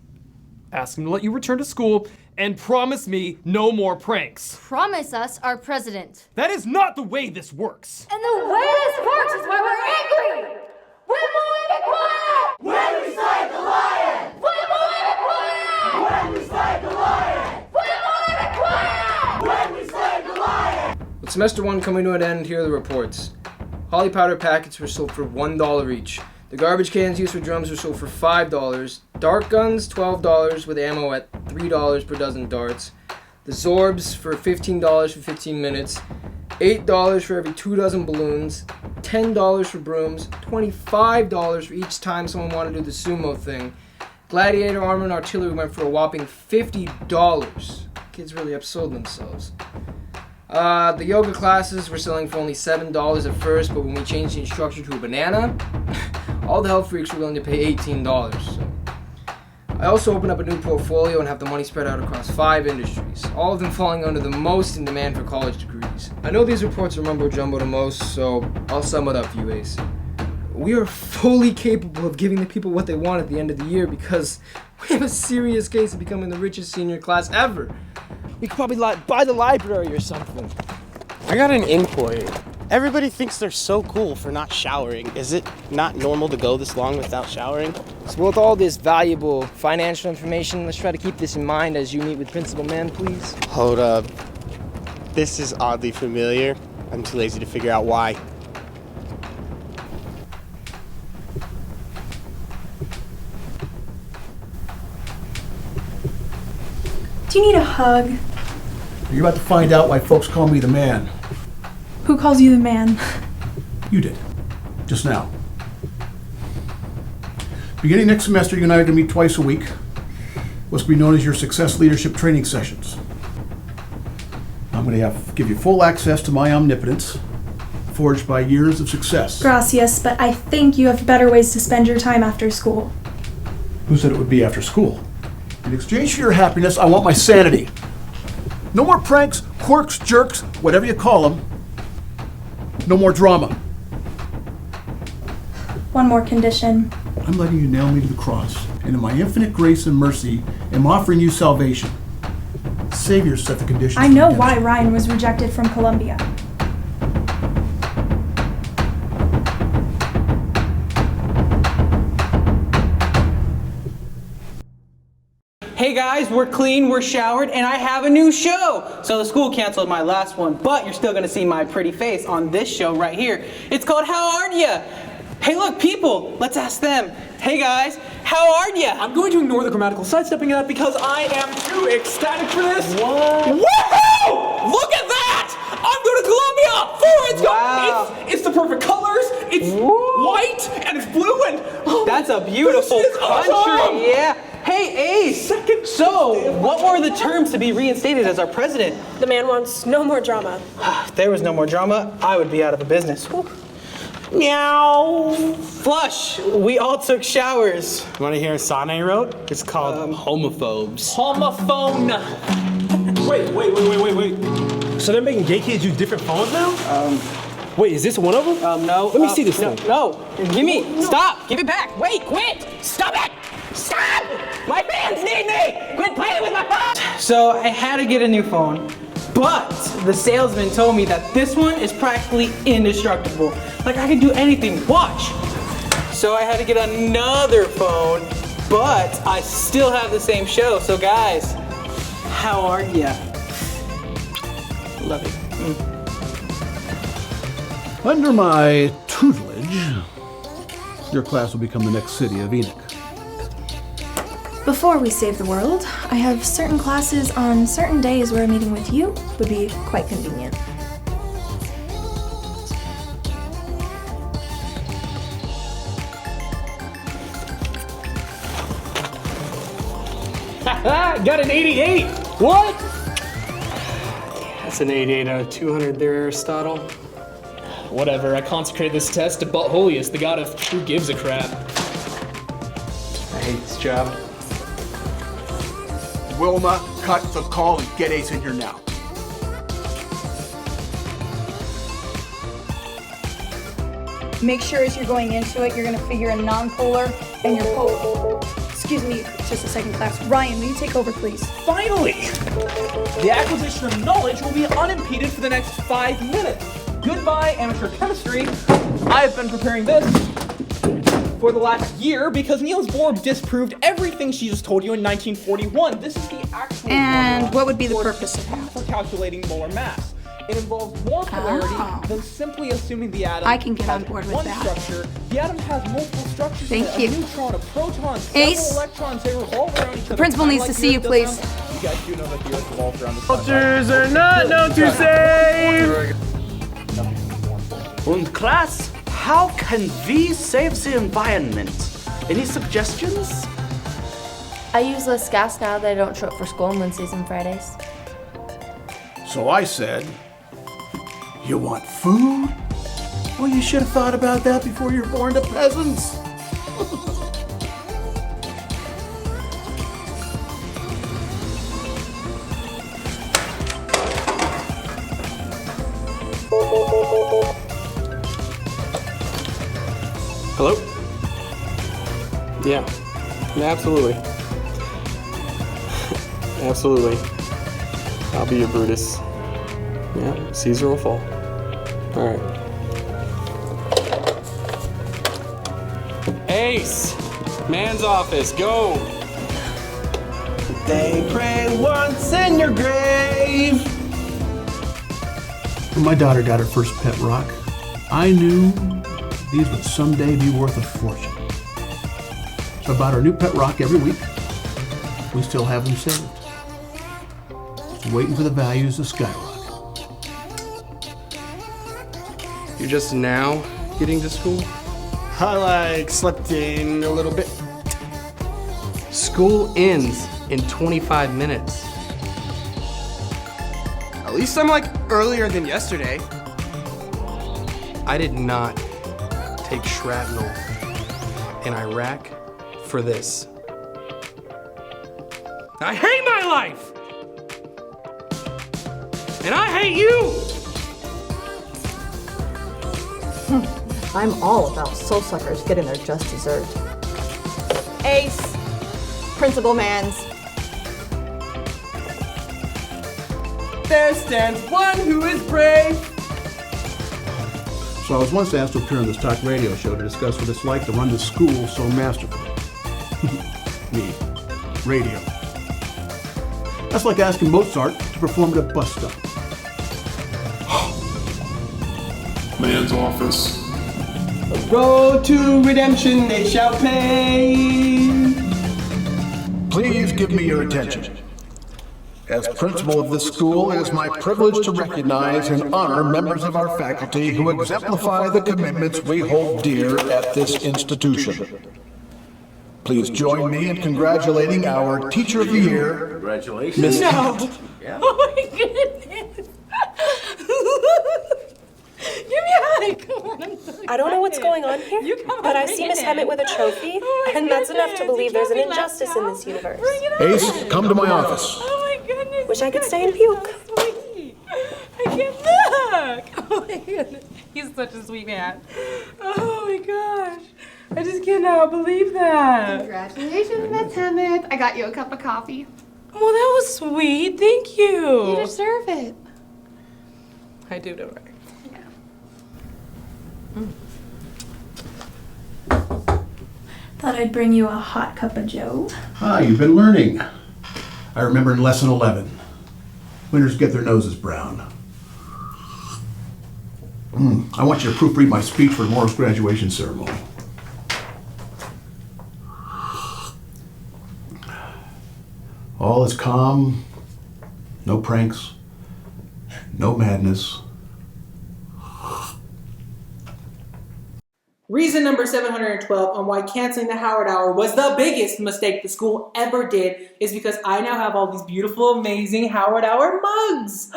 ask him to let you return to school, and promise me no more pranks. Promise us our president. That is not the way this works. And the way this works is why we're angry! Wilma, be quiet! When we slay the lion! Wilma, be quiet! When we slay the lion! Wilma, be quiet! When we slay the lion! With semester 1 coming to an end, here are the reports. Holly powder packets were sold for $1 each. The garbage cans used for drums were sold for $5. Dart guns, $12 with ammo at $3 per dozen darts. The Zorbs for $15 for 15 minutes. $8 for every 2 dozen balloons. $10 for brooms. $25 for each time someone wanted to do the sumo thing. Gladiator armor and artillery went for a whopping $50. Kids really upsold themselves. The yoga classes were selling for only $7 at first, but when we changed the instructor to a banana, all the health freaks were willing to pay $18. So. I also opened up a new portfolio and have the money spread out across 5 industries, all of them falling under the most in demand for college degrees. I know these reports are mumbo jumbo to most, so I'll sum it up for you, Ace. We are fully capable of giving the people what they want at the end of the year because we have a serious case of becoming the richest senior class ever. We could probably buy the library or something. I got an inquiry. Everybody thinks they're so cool for not showering. Is it not normal to go this long without showering? So with all this valuable financial information, let's try to keep this in mind as you meet with Principal Mann, please. Hold up. This is oddly familiar. I'm too lazy to figure out why. Do you need a hug? You're about to find out why folks call me the man. Who calls you the man? You did. Just now. Beginning next semester, you and I are going to meet twice a week. What's going to be known as your Success Leadership Training Sessions. I'm going to give you full access to my omnipotence, forged by years of success. Gracias, but I think you have better ways to spend your time after school. Who said it would be after school? In exchange for your happiness, I want my sanity. No more pranks, quirks, jerks, whatever you call them. No more drama. One more condition. I'm letting you nail me to the cross, and in my infinite grace and mercy, am offering you salvation. Savior set the conditions. I know why Ryan was rejected from Columbia. Hey guys, we're clean, we're showered, and I have a new show! So the school canceled my last one, but you're still gonna see my pretty face on this show right here. It's called How Are Ya? Hey look, people, let's ask them. Hey guys, how are ya? I'm going to ignore the grammatical sidestepping it up because I am too ecstatic for this. What? Woohoo! Look at that! I'm going to Columbia! It's the perfect colors, it's white, and it's blue, and... Oh, that's a beautiful country, awesome. Yeah. Hey, Ace! So, what were the terms to be reinstated as our president? The man wants no more drama. If there was no more drama, I would be out of a business. Whew. Meow! Flush! We all took showers. You want to hear a song I wrote? It's called Homophobes. Homophone! Wait. So they're making gay kids use different phones now? Wait, is this one of them? No. Let me see this thing. No. Give me. No. Stop. Give it back. Wait, quit. Stop it. Stop! My fans need me! Quit playing with my phone! So I had to get a new phone, but the salesman told me that this one is practically indestructible. Like I can do anything. Watch! So I had to get another phone, but I still have the same show. So guys, how are ya? Love it. Under my tutelage, your class will become the next city of Enoch. Before we save the world, I have certain classes on certain days where a meeting with you would be quite convenient. Got an 88. What? That's an 88 out of 200 there, Aristotle. Whatever, I consecrated this test to But Holiest, the god of who gives a crap. I hate this job. Wilma, cut the call and get Ace in here now. Make sure as you're going into it, you're gonna figure a non-polar and your polar. Excuse me, just a second, class. Ryan, will you take over, please? Finally! The acquisition of knowledge will be unimpeded for the next 5 minutes. Goodbye, amateur chemistry. I have been preparing this for the last year because Niels Bohr disproved everything she just told you in 1941. This is the actual And what would be the purpose of that? for calculating molar mass. It involves more polarity than simply assuming the atom I can get has on board with one that. structure. The atom has multiple structures. Thank a you. neutron, a proton, Ace. several electrons. They revolve around each other. The principal needs to see you, please. You guys do know that the Earth revolves around the sun. Cultures are not known to save! Und class, how can we save the environment? Any suggestions? I use less gas now that I don't show up for school on Wednesdays and Fridays. So I said, you want food? Well, you should have thought about that before you were born to peasants. Hello? Yeah, absolutely. Absolutely. I'll be your Brutus. Yeah, Caesar will fall. All right. Ace! Man's office, go! They pray once in your grave. When my daughter got her first pet rock, I knew these would someday be worth a fortune. So I bought her a new pet rock every week. We still have them saved. Waiting for the values to skyrocket. You're just now getting to school? I slept in a little bit. School ends in 25 minutes. At least I'm earlier than yesterday. I did not take shrapnel in Iraq for this. I hate my life! And I hate you! I'm all about soul suckers getting their just dessert. Ace, Principal Manns. There stands one who is brave. So I was once asked to appear on this talk radio show to discuss what it's like to run this school so masterfully. Me. Radio. That's like asking Mozart to perform at a bus stop. Man's office. Road to redemption, they shall pay. Please give me your attention. As principal of this school, it is my privilege to recognize and honor members of our faculty who exemplify the commitments we hold dear at this institution. Please join me in congratulating our Teacher of the Year, Congratulations. Miss No. Hemet. Yeah. Oh my goodness. Give me a hug. Come on, I'm so I don't know what's excited. going on here, You come but on, I bring see it Miss in. Hemet with a trophy, Oh my and that's enough to goodness, believe you there's an can't be left injustice in this universe. Ace, come to my office. Oh my goodness. Wish I could stay and puke. Sweet. I can't look. Oh my goodness. He's such a sweet man. Oh my gosh. I just cannot believe that. Congratulations, Miss Hemet. I got you a cup of coffee. Well, that was sweet. Thank you. You deserve it. I do, don't I? Thought I'd bring you a hot cup of joe. Ah, you've been learning. I remember in lesson 11, winners get their noses brown. I want you to proofread my speech for tomorrow's graduation ceremony. All is calm, no pranks, no madness. Reason number 712 on why canceling the Howard Hour was the biggest mistake the school ever did is because I now have all these beautiful, amazing Howard Hour mugs.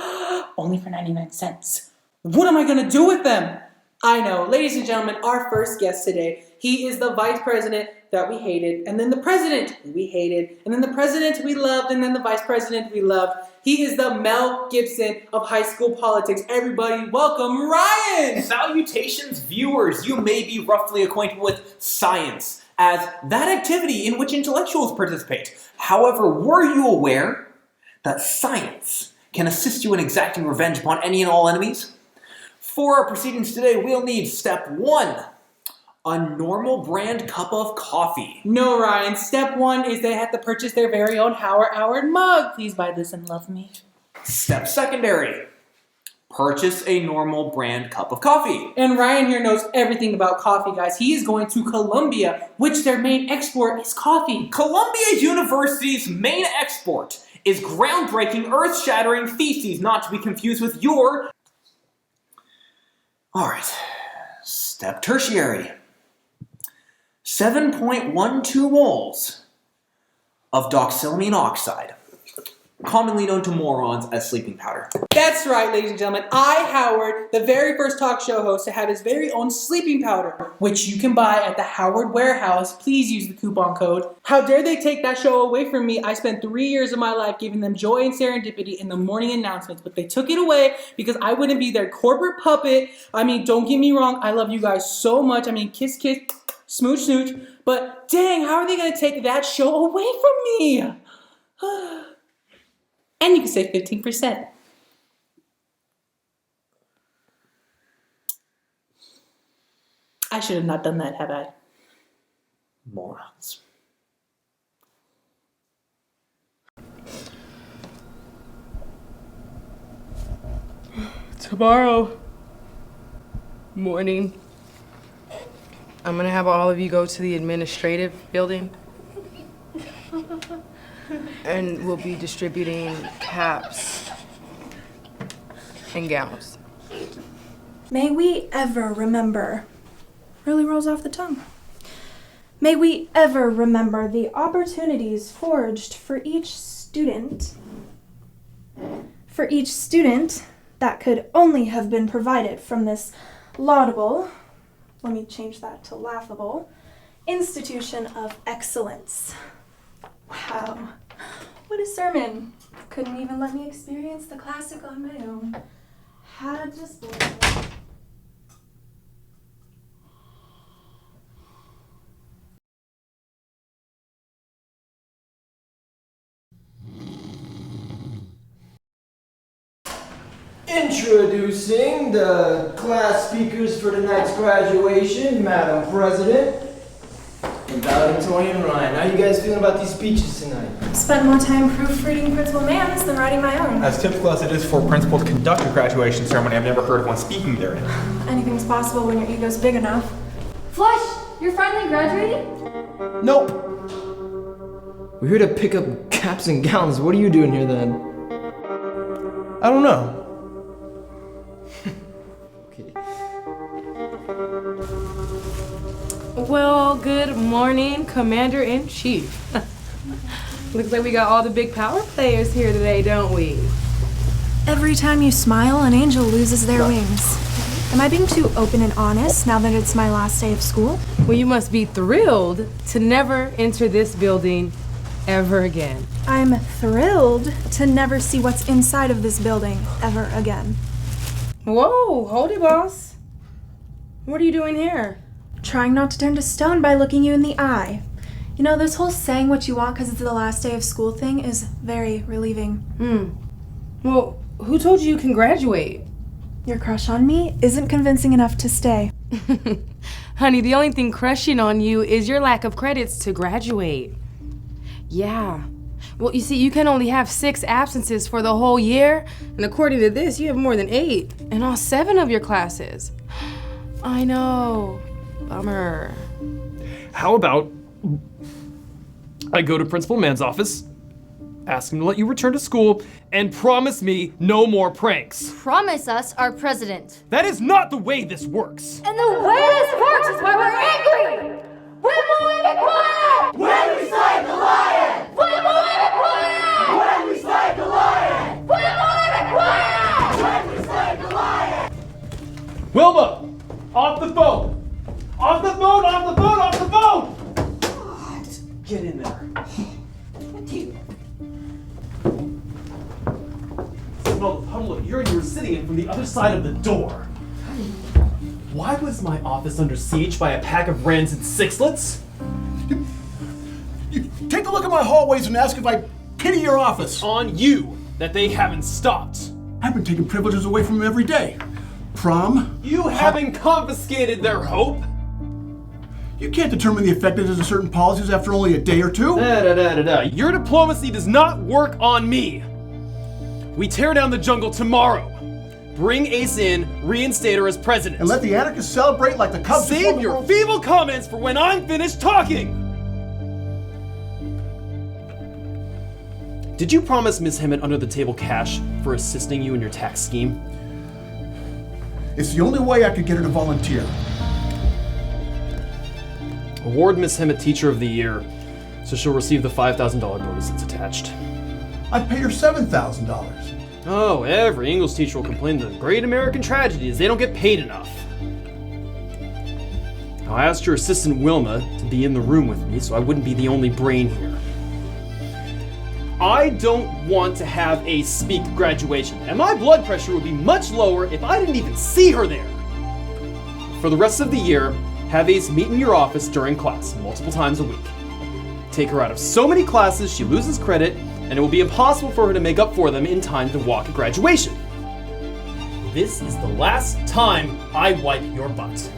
Only for 99 cents. What am I going to do with them? I know. Ladies and gentlemen, our first guest today, he is the vice president that we hated, and then the president we hated, and then the president we loved, and then the vice president we loved. He is the Mel Gibson of high school politics. Everybody, welcome Ryan! Salutations, viewers. You may be roughly acquainted with science as that activity in which intellectuals participate. However, were you aware that science can assist you in exacting revenge upon any and all enemies? For our proceedings today, we'll need step 1. A normal brand cup of coffee. No, Ryan. Step 1 is they have to purchase their very own Howard Hour mug. Please buy this and love me. Step secondary. Purchase a normal brand cup of coffee. And Ryan here knows everything about coffee, guys. He is going to Columbia, which their main export is coffee. Columbia University's main export is groundbreaking, earth-shattering feces, not to be confused with your... Alright. Step tertiary. 7.12 moles of doxylamine oxide, commonly known to morons as sleeping powder. That's right, ladies and gentlemen. I, Howard, the very first talk show host to have his very own sleeping powder, which you can buy at the Howard Warehouse. Please use the coupon code. How dare they take that show away from me? I spent 3 years of my life giving them joy and serendipity in the morning announcements, but they took it away because I wouldn't be their corporate puppet. I mean, don't get me wrong. I love you guys so much. I mean, kiss, kiss, smooch, smooch. But dang, how are they going to take that show away from me? And you can save 15%. I should have not done that, have I? Morons. Tomorrow morning, I'm gonna have all of you go to the administrative building. And we'll be distributing caps and gowns. May we ever remember, really rolls off the tongue. May we ever remember the opportunities forged for each student that could only have been provided from this laudable, let me change that to laughable, institution of excellence. Wow, what a sermon. Couldn't even let me experience the classic on my own. Had to spoil it. Introducing the class speakers for tonight's graduation, Madam President. And valedictorian Ryan. How you guys feeling about these speeches tonight? Spent more time proofreading Principal Mann's than writing my own. As typical as it is for principal to conduct a graduation ceremony, I've never heard of one speaking therein. Anything's possible when your ego's big enough. Flush, you're finally graduating? Nope. We're here to pick up caps and gowns. What are you doing here then? I don't know. Well, good morning, Commander-in-Chief. Looks like we got all the big power players here today, don't we? Every time you smile, an angel loses their wings. Am I being too open and honest now that it's my last day of school? Well, you must be thrilled to never enter this building ever again. I'm thrilled to never see what's inside of this building ever again. Whoa, hold it, boss. What are you doing here? Trying not to turn to stone by looking you in the eye. You know, this whole saying what you want because it's the last day of school thing is very relieving. Well, who told you can graduate? Your crush on me isn't convincing enough to stay. Honey, the only thing crushing on you is your lack of credits to graduate. Yeah. Well, you see, you can only have 6 absences for the whole year, and according to this, you have more than 8 in all 7 of your classes. I know. Bummer. How about I go to Principal Mann's office, ask him to let you return to school, and promise me no more pranks. Promise us our president. That is not the way this works. And the way this works is why we're angry! Wilma, we be quiet! When we slay the lion! Wilma, we be quiet! When we slay the lion! Wilma, we be quiet! When we slay the lion! Wilma! Off the phone! Off the phone! Off the phone! Off the phone! Get in there. Smell the puddle of urine you were sitting in from the other side of the door. Why was my office under siege by a pack of rancid sixlets? You take a look at my hallways and ask if I pity your office. On you, that they haven't stopped. I've been taking privileges away from them every day. Prom. You haven't confiscated their hope. You can't determine the effectiveness of certain policies after only a day or two. Your diplomacy does not work on me. We tear down the jungle tomorrow. Bring Ace in, reinstate her as president. And let the anarchists celebrate like the Cubs. Save your feeble comments for when I'm finished talking! Did you promise Miss Hemet under the table cash for assisting you in your tax scheme? It's the only way I could get her to volunteer. Award Miss Hemet Teacher of the Year, so she'll receive the $5,000 bonus that's attached. I paid her $7,000. Oh, every English teacher will complain the great American tragedy is they don't get paid enough. Now, I asked your assistant Wilma to be in the room with me so I wouldn't be the only brain here. I don't want to have Ace speak at graduation, and my blood pressure would be much lower if I didn't even see her there. For the rest of the year, have Ace meet in your office during class multiple times a week. Take her out of so many classes she loses credit, and it will be impossible for her to make up for them in time to walk at graduation. This is the last time I wipe your butt.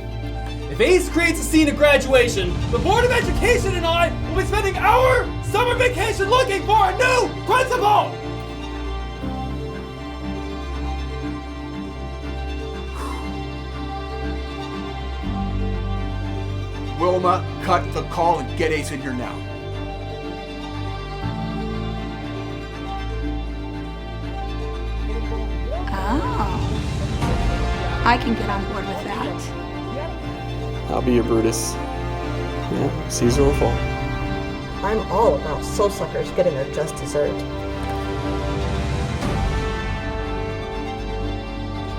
If Ace creates a scene at graduation, the Board of Education and I will be spending our summer vacation looking for a new principal! Wilma, cut the call and get Ace in here now. Oh. I can get on board with that. I'll be your Brutus. Yeah, Caesar will fall. I'm all about soul suckers getting their just dessert.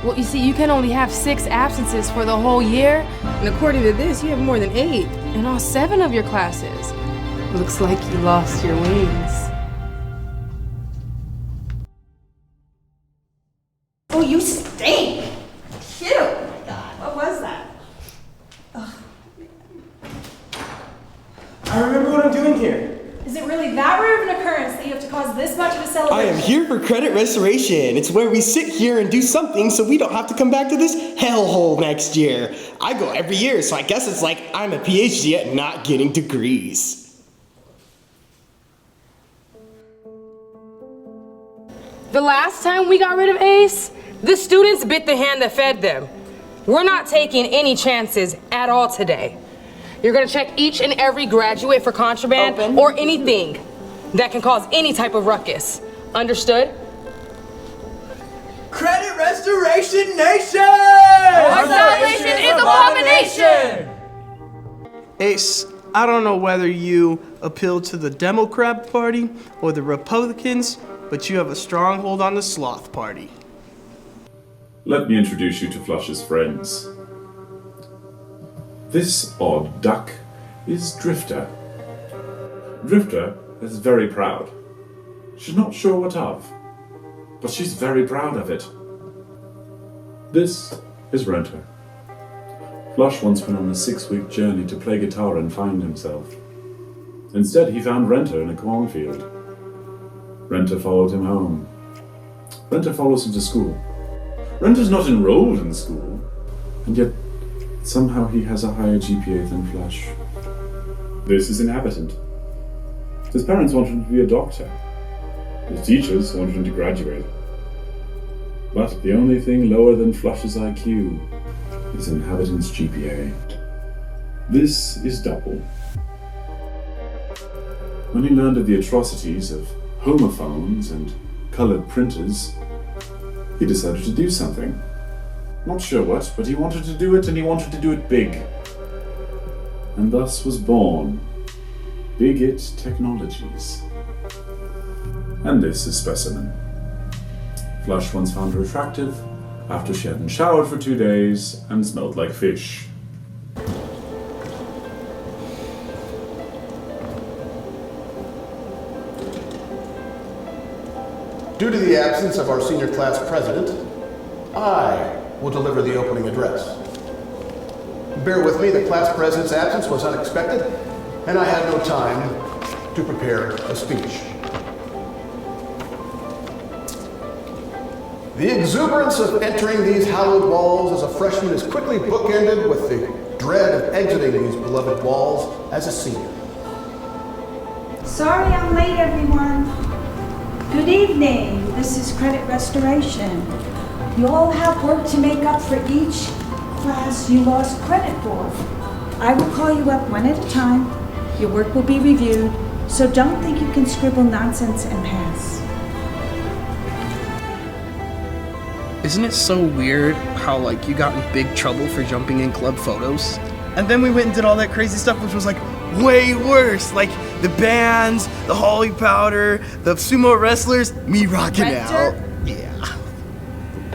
Well, you see, you can only have 6 absences for the whole year. And according to this, you have more than 8 in all 7 of your classes. Looks like you lost your wings. Oh, you stink! Ew! Oh my god, what was that? Ugh. I remember what I'm doing here. Is it really that rare of an occurrence that you have to cause this much of a I celebration? am here for credit restoration. It's where we sit here and do something so we don't have to come back to this hellhole next year. I go every year, so I guess it's like I'm a PhD at not getting degrees. The last time we got rid of Ace, the students bit the hand that fed them. We're not taking any chances at all today. You're gonna check each and every graduate for contraband or anything that can cause any type of ruckus. Understood? Credit Restoration Nation! Our salvation is abomination! Ace, I don't know whether you appeal to the Democrat Party or the Republicans, but you have a stronghold on the Sloth Party. Let me introduce you to Flush's friends. This odd duck is Drifter. Drifter is very proud. She's not sure what of, but she's very proud of it. This is Renter. Flush once went on a 6-week journey to play guitar and find himself. Instead, he found Renter in a cornfield. Renter followed him home. Renter follows him to school. Renter's not enrolled in school, and yet somehow he has a higher GPA than Flush. This is Inhabitant. His parents wanted him to be a doctor. His teachers wanted him to graduate. But the only thing lower than Flush's IQ is Inhabitant's GPA. This is Double. When he learned of the atrocities of homophones and colored printers, he decided to do something. Not sure what, but he wanted to do it, and he wanted to do it big. And thus was born Bigot Technologies. And this is Specimen. Flush once found her attractive after she hadn't showered for 2 days and smelled like fish. Due to the absence of our senior class president, I will deliver the opening address. Bear with me, the class president's absence was unexpected, and I had no time to prepare a speech. The exuberance of entering these hallowed walls as a freshman is quickly bookended with the dread of exiting these beloved walls as a senior. Sorry I'm late, everyone. Good evening. This is Credit Restoration. You all have work to make up for each class you lost credit for. I will call you up one at a time. Your work will be reviewed, so don't think you can scribble nonsense and pass. Isn't it so weird how, like, you got in big trouble for jumping in club photos? And then we went and did all that crazy stuff, which was, like, way worse. Like, the bands, the Holly powder, the sumo wrestlers, me rocking out. Yeah.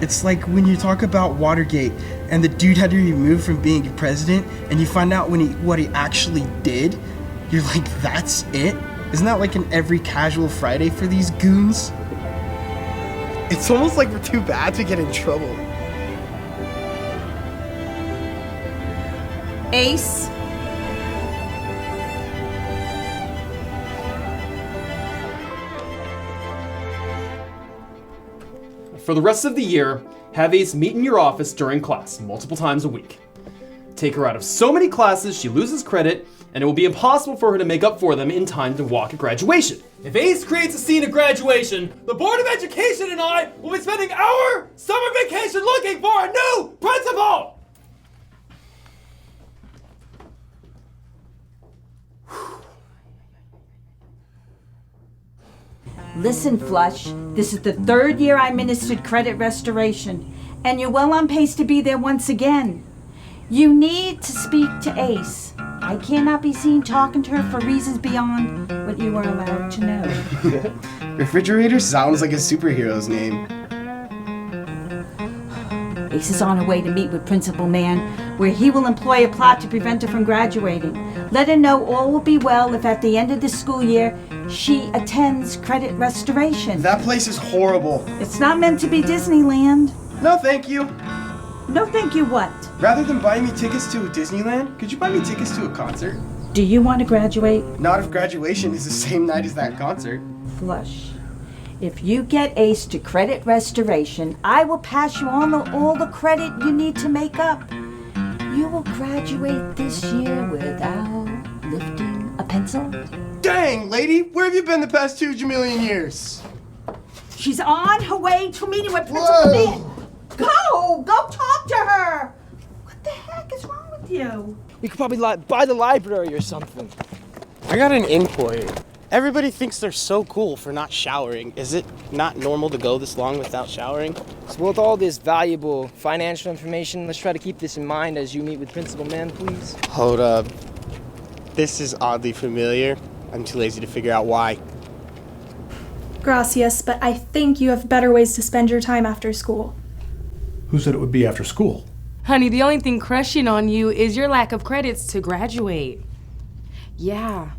It's like when you talk about Watergate, and the dude had to be removed from being president, and you find out what he actually did, you're like, that's it? Isn't that like an every casual Friday for these goons? It's almost like we're too bad to get in trouble. Ace. For the rest of the year, have Ace meet in your office during class multiple times a week. Take her out of so many classes she loses credit, and it will be impossible for her to make up for them in time to walk at graduation. If Ace creates a scene at graduation, the Board of Education and I will be spending our summer vacation looking for a new principal! Listen, Flush, this is the third year I ministered Credit Restoration, and you're well on pace to be there once again. You need to speak to Ace. I cannot be seen talking to her for reasons beyond what you are allowed to know. Refrigerator sounds like a superhero's name. Ace is on her way to meet with Principal Mann, where he will employ a plot to prevent her from graduating. Let her know all will be well if at the end of the school year she attends Credit Restoration. That place is horrible. It's not meant to be Disneyland. No, thank you. No, thank you what? Rather than buying me tickets to Disneyland, could you buy me tickets to a concert? Do you want to graduate? Not if graduation is the same night as that concert. Flush. If you get Ace to Credit Restoration, I will pass you on all the credit you need to make up. You will graduate this year without lifting a pencil. Dang, lady, where have you been the past 2 jamillion years? She's on her way to a meeting with Principal Mann. Go talk to her. What the heck is wrong with you? We could probably buy the library or something. I got an inquiry. Everybody thinks they're so cool for not showering. Is it not normal to go this long without showering? So with all this valuable financial information, let's try to keep this in mind as you meet with Principal Mann, please. Hold up. This is oddly familiar. I'm too lazy to figure out why. Gracias, but I think you have better ways to spend your time after school. Who said it would be after school? Honey, the only thing crushing on you is your lack of credits to graduate. Yeah.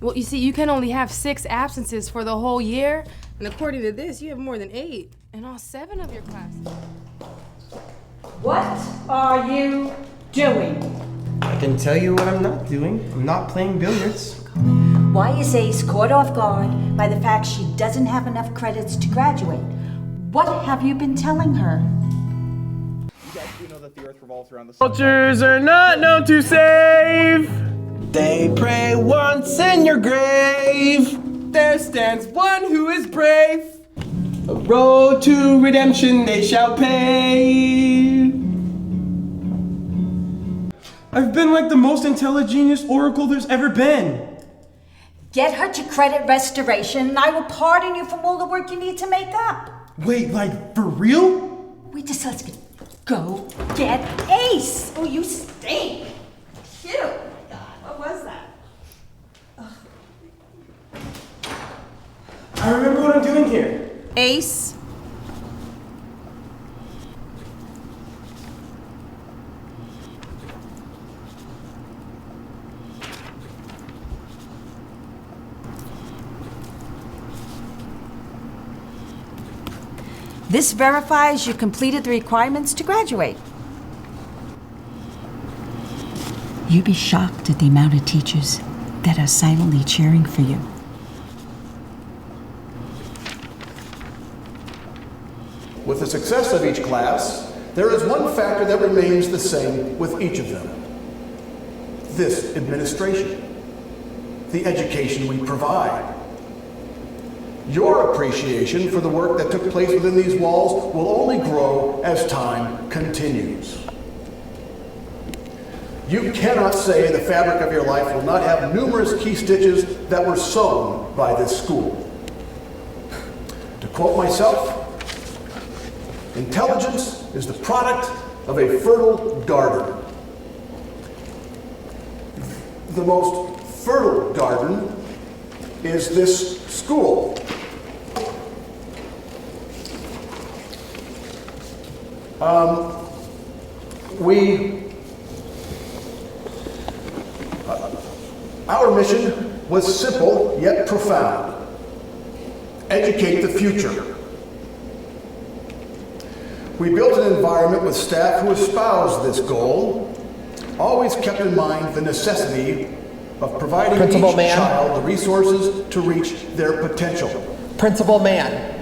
Well, you see, you can only have 6 absences for the whole year, and according to this, you have more than 8 in all 7 of your classes. What are you doing? I can tell you what I'm not doing. I'm not playing billiards. Why is Ace caught off guard by the fact she doesn't have enough credits to graduate? What have you been telling her? You guys do know that the Earth revolves around the sun. Vultures are not known to save. They pray once in your grave. There stands one who is brave. A road to redemption they shall pay. I've been like the most intelligent oracle there's ever been. Get her to credit restoration, and I will pardon you from all the work you need to make up. Wait, like, for real? Wait just let's go get Ace. Oh, you stink. Phew. Oh my God, what was that? I remember what I'm doing here. Ace. This verifies you completed the requirements to graduate. You'd be shocked at the amount of teachers that are silently cheering for you. With the success of each class, there is one factor that remains the same with each of them. This administration, the education we provide. Your appreciation for the work that took place within these walls will only grow as time continues. You cannot say the fabric of your life will not have numerous key stitches that were sewn by this school. To quote myself, intelligence is the product of a fertile garden. The most fertile garden is this school. Our mission was simple yet profound. Educate the future. We built an environment with staff who espoused this goal, always kept in mind the necessity of providing Principal each Mann. child the resources to reach their potential. Principal Mann.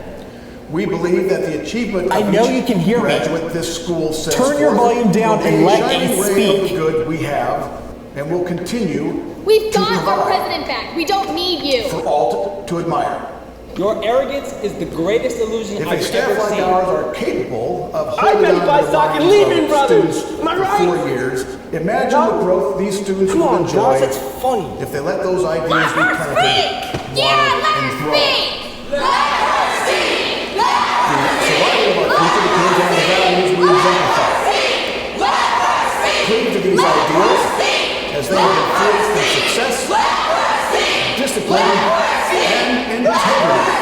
We believe that the achievement I of know each you can hear me. graduate this school sets Turn your forth volume down will be and a let shining Ace ray of the speak. good we have and will continue We've to got our provide president back. We don't need you. for all to admire. Your arrogance is the greatest illusion If a I've staff ever like seen. ours are capable of I holding bet on if to I the suck and minds leave of him, brothers. students Am I for right? 4 years, imagine the growth these students Come will on, enjoy guys, it's funny. if they let those ideas be planted, watered, and grow. The survival of our future depends on the values we exemplify. Cling to these ideals as they have been forged through success, discipline, and integrity.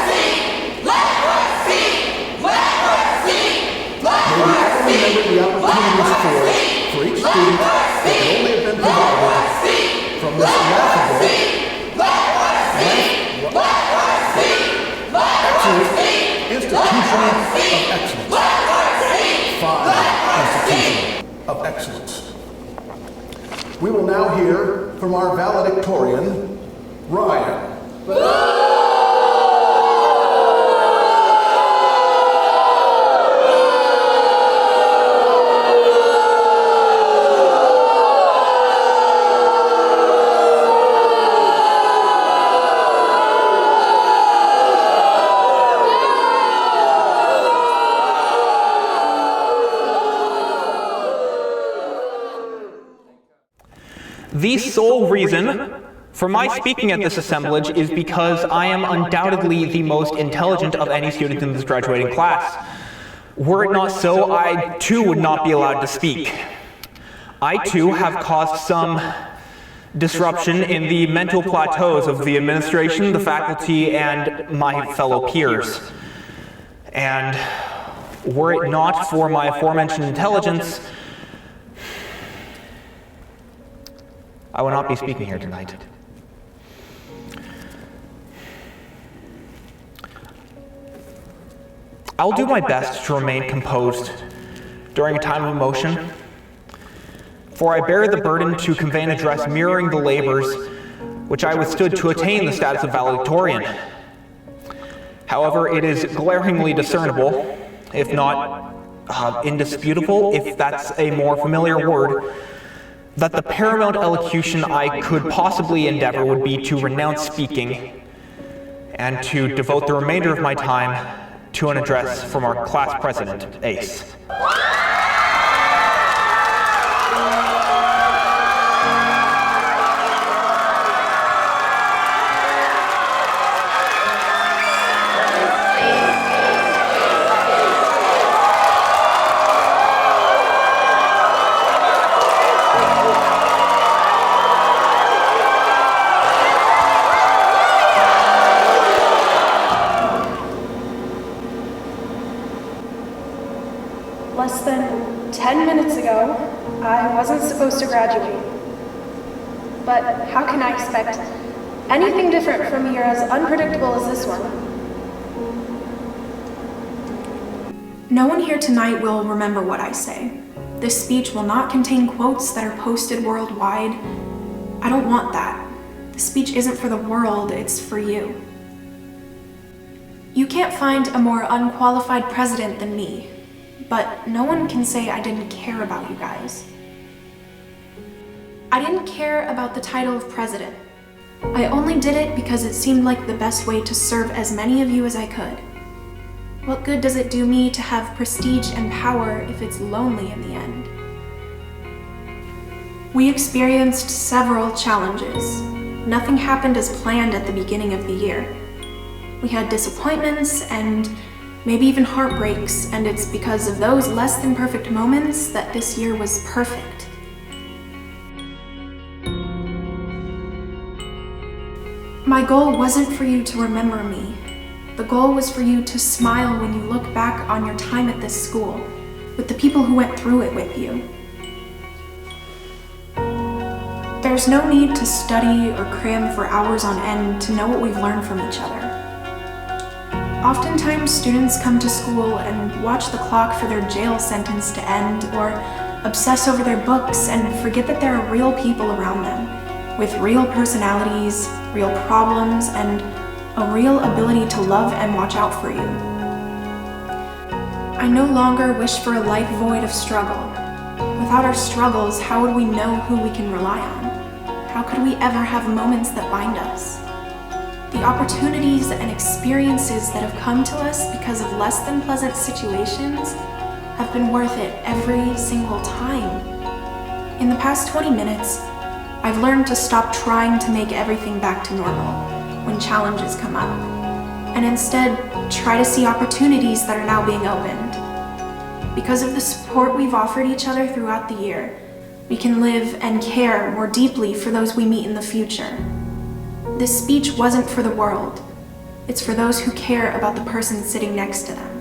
May we all remember the opportunities for each student that could only have been provided from this laughable, excellent institution of excellence. Fine institution of excellence. We will now hear from our valedictorian, Ryan. The sole reason for my speaking at this assemblage is because I am undoubtedly the most intelligent of any student in this graduating class. Were it not so, I too would not be allowed to speak. I too have caused some disruption in the mental plateaus of the administration, the faculty, and my fellow peers. And were it not for my aforementioned intelligence, I will not be speaking here tonight. I'll do my best to remain composed during a time of emotion, for I bear the burden to convey an address mirroring the labors which I withstood to attain the status of valedictorian. However, it is glaringly discernible, if not indisputable, if that's a more familiar word, that the paramount elocution I could possibly endeavor would be to renounce speaking and to devote the remainder of my time to an address from our class president, Ace. Less than 10 minutes ago, I wasn't supposed to graduate. But how can I expect anything different from a year as unpredictable as this one? No one here tonight will remember what I say. This speech will not contain quotes that are posted worldwide. I don't want that. The speech isn't for the world, it's for you. You can't find a more unqualified president than me, but no one can say I didn't care about you guys. I didn't care about the title of president. I only did it because it seemed like the best way to serve as many of you as I could. What good does it do me to have prestige and power if it's lonely in the end? We experienced several challenges. Nothing happened as planned at the beginning of the year. We had disappointments and maybe even heartbreaks, and it's because of those less than perfect moments that this year was perfect. My goal wasn't for you to remember me. The goal was for you to smile when you look back on your time at this school, with the people who went through it with you. There's no need to study or cram for hours on end to know what we've learned from each other. Oftentimes, students come to school and watch the clock for their jail sentence to end, or obsess over their books and forget that there are real people around them, with real personalities, real problems, and a real ability to love and watch out for you. I no longer wish for a life void of struggle. Without our struggles, how would we know who we can rely on? How could we ever have moments that bind us? The opportunities and experiences that have come to us because of less than pleasant situations have been worth it every single time. In the past 20 minutes, I've learned to stop trying to make everything back to normal when challenges come up, and instead try to see opportunities that are now being opened. Because of the support we've offered each other throughout the year, we can live and care more deeply for those we meet in the future. This speech wasn't for the world. It's for those who care about the person sitting next to them.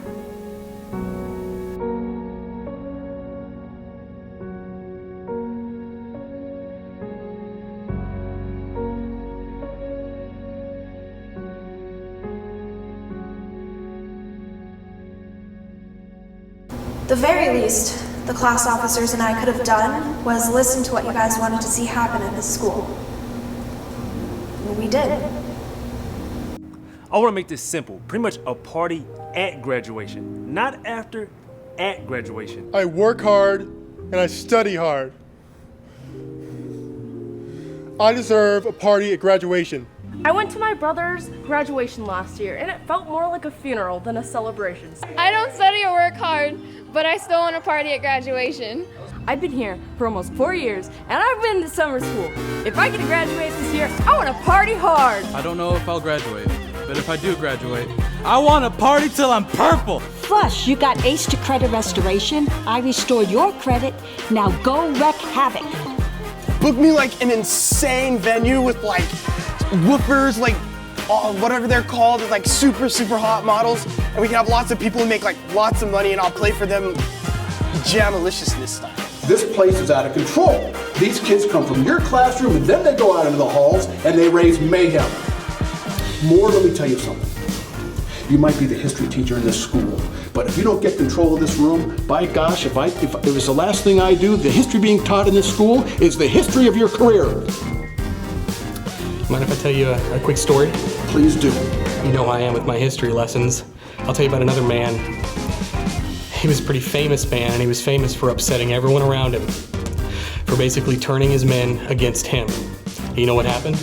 The very least the class officers and I could have done was listen to what you guys wanted to see happen in this school. And we did. I want to make this simple. Pretty much a party at graduation. Not after, at graduation. I work hard and I study hard. I deserve a party at graduation. I went to my brother's graduation last year, and it felt more like a funeral than a celebration. I don't study or work hard, but I still want a party at graduation. I've been here for almost 4 years, and I've been to summer school. If I get to graduate this year, I want to party hard. I don't know if I'll graduate, but if I do graduate, I want to party till I'm purple. Flush, you got ace to credit restoration. I restored your credit. Now go wreak havoc. Book me like an insane venue with like woofers, like whatever they're called, like super hot models, and we can have lots of people and make like lots of money, and I'll play for them jam-aliciousness style. This place is out of control. These kids come from your classroom and then they go out into the halls and they raise mayhem. More, let me tell you something. You might be the history teacher in this school, but if you don't get control of this room, by gosh, if it was the last thing I do, the history being taught in this school is the history of your career. Mind if I tell you a quick story? Please do. You know how I am with my history lessons. I'll tell you about another man. He was a pretty famous man, and he was famous for upsetting everyone around him, for basically turning his men against him. You know what happened?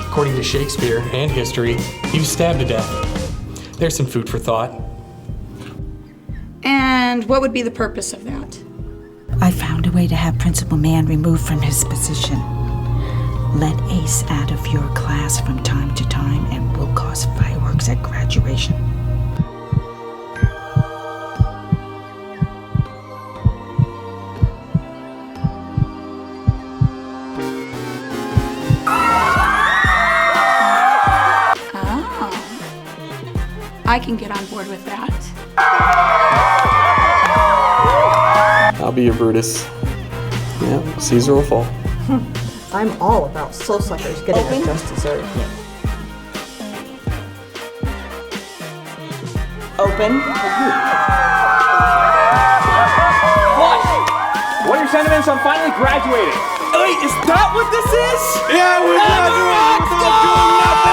According to Shakespeare and history, he was stabbed to death. There's some food for thought. And what would be the purpose of that? I found a way to have Principal Mann removed from his position. Let Ace out of your class from time to time, and we'll cause fireworks at graduation. I can get on board with that. I'll be your Brutus. Yeah, Caesar will fall. I'm all about soul suckers getting their just desserts. Open. What are your sentiments on finally graduating? Wait, is that what this is? Yeah, we're graduating without doing nothing!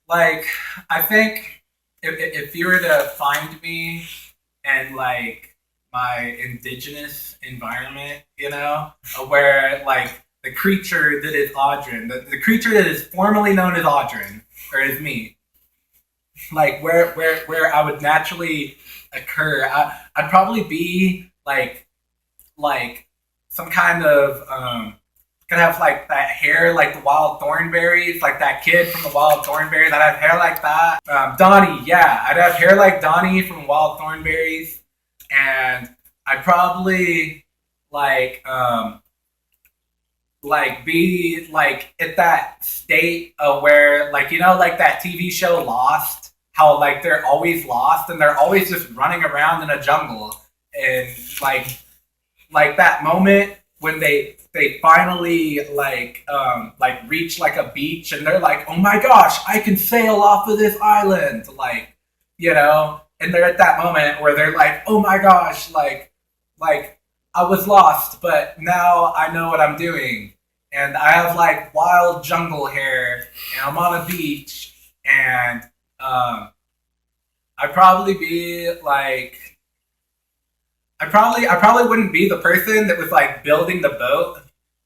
Like, I think if you were to find me in, like, my indigenous environment, you know, where, like, the creature that is Audrin, the creature that is formerly known as Audrin, or as me, like, where I would naturally occur, I'd probably be, like some kind of, could have like that hair like the Wild Thornberries, like that kid from the Wild Thornberries. I'd have hair like that. Donnie, yeah, I'd have hair like Donnie from Wild Thornberries, and I'd probably be like at that state of where, like, you know, like that TV show Lost, how like they're always lost and they're always just running around in a jungle, and like that moment when they finally like reach like a beach and they're like, oh my gosh, I can sail off of this island, like, you know, and they're at that moment where they're like, oh my gosh, like I was lost, but now I know what I'm doing, and I have like wild jungle hair, and I'm on a beach, and I'd probably be like, I probably wouldn't be the person that was like building the boat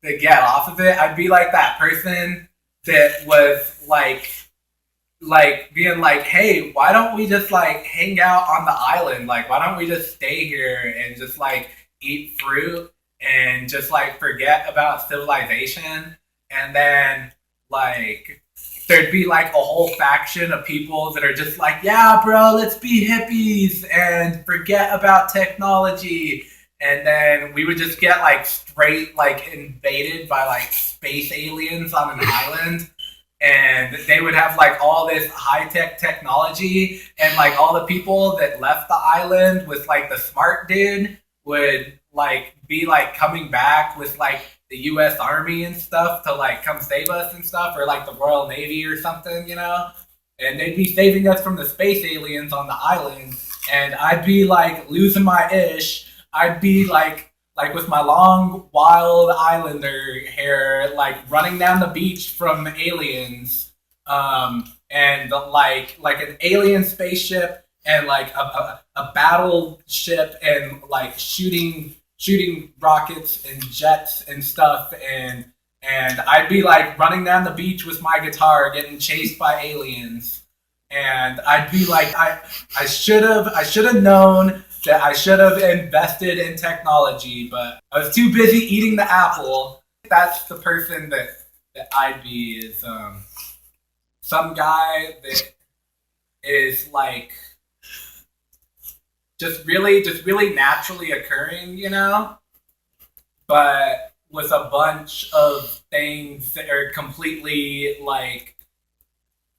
to get off of it. I'd be like that person that was like being like, hey, why don't we just like hang out on the island? Like, why don't we just stay here and just like eat fruit and just like forget about civilization? And then like there'd be like a whole faction of people that are just like, yeah, bro, let's be hippies and forget about technology. And then we would just get like straight like invaded by like space aliens on an island. And they would have like all this high-tech technology, and like all the people that left the island with like the smart dude would like be like coming back with like the US Army and stuff to like come save us and stuff, or like the Royal Navy or something, you know? And they'd be saving us from the space aliens on the island, and I'd be like losing my ish. I'd be like with my long wild islander hair, like running down the beach from aliens, and like an alien spaceship and like a battleship and like shooting rockets and jets and stuff, and I'd be like running down the beach with my guitar getting chased by aliens, and I'd be like, I should have known that I should have invested in technology, but I was too busy eating the apple. That's the person that I'd be, is some guy that is like just really naturally occurring, you know? But with a bunch of things that are completely like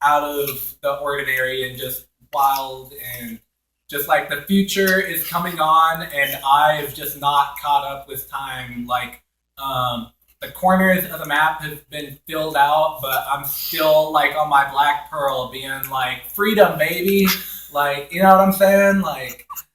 out of the ordinary and just wild, and just like the future is coming on and I've just not caught up with time. Like the corners of the map have been filled out, but I'm still like on my black pearl being like, freedom, baby. Like, you know what I'm saying? Like,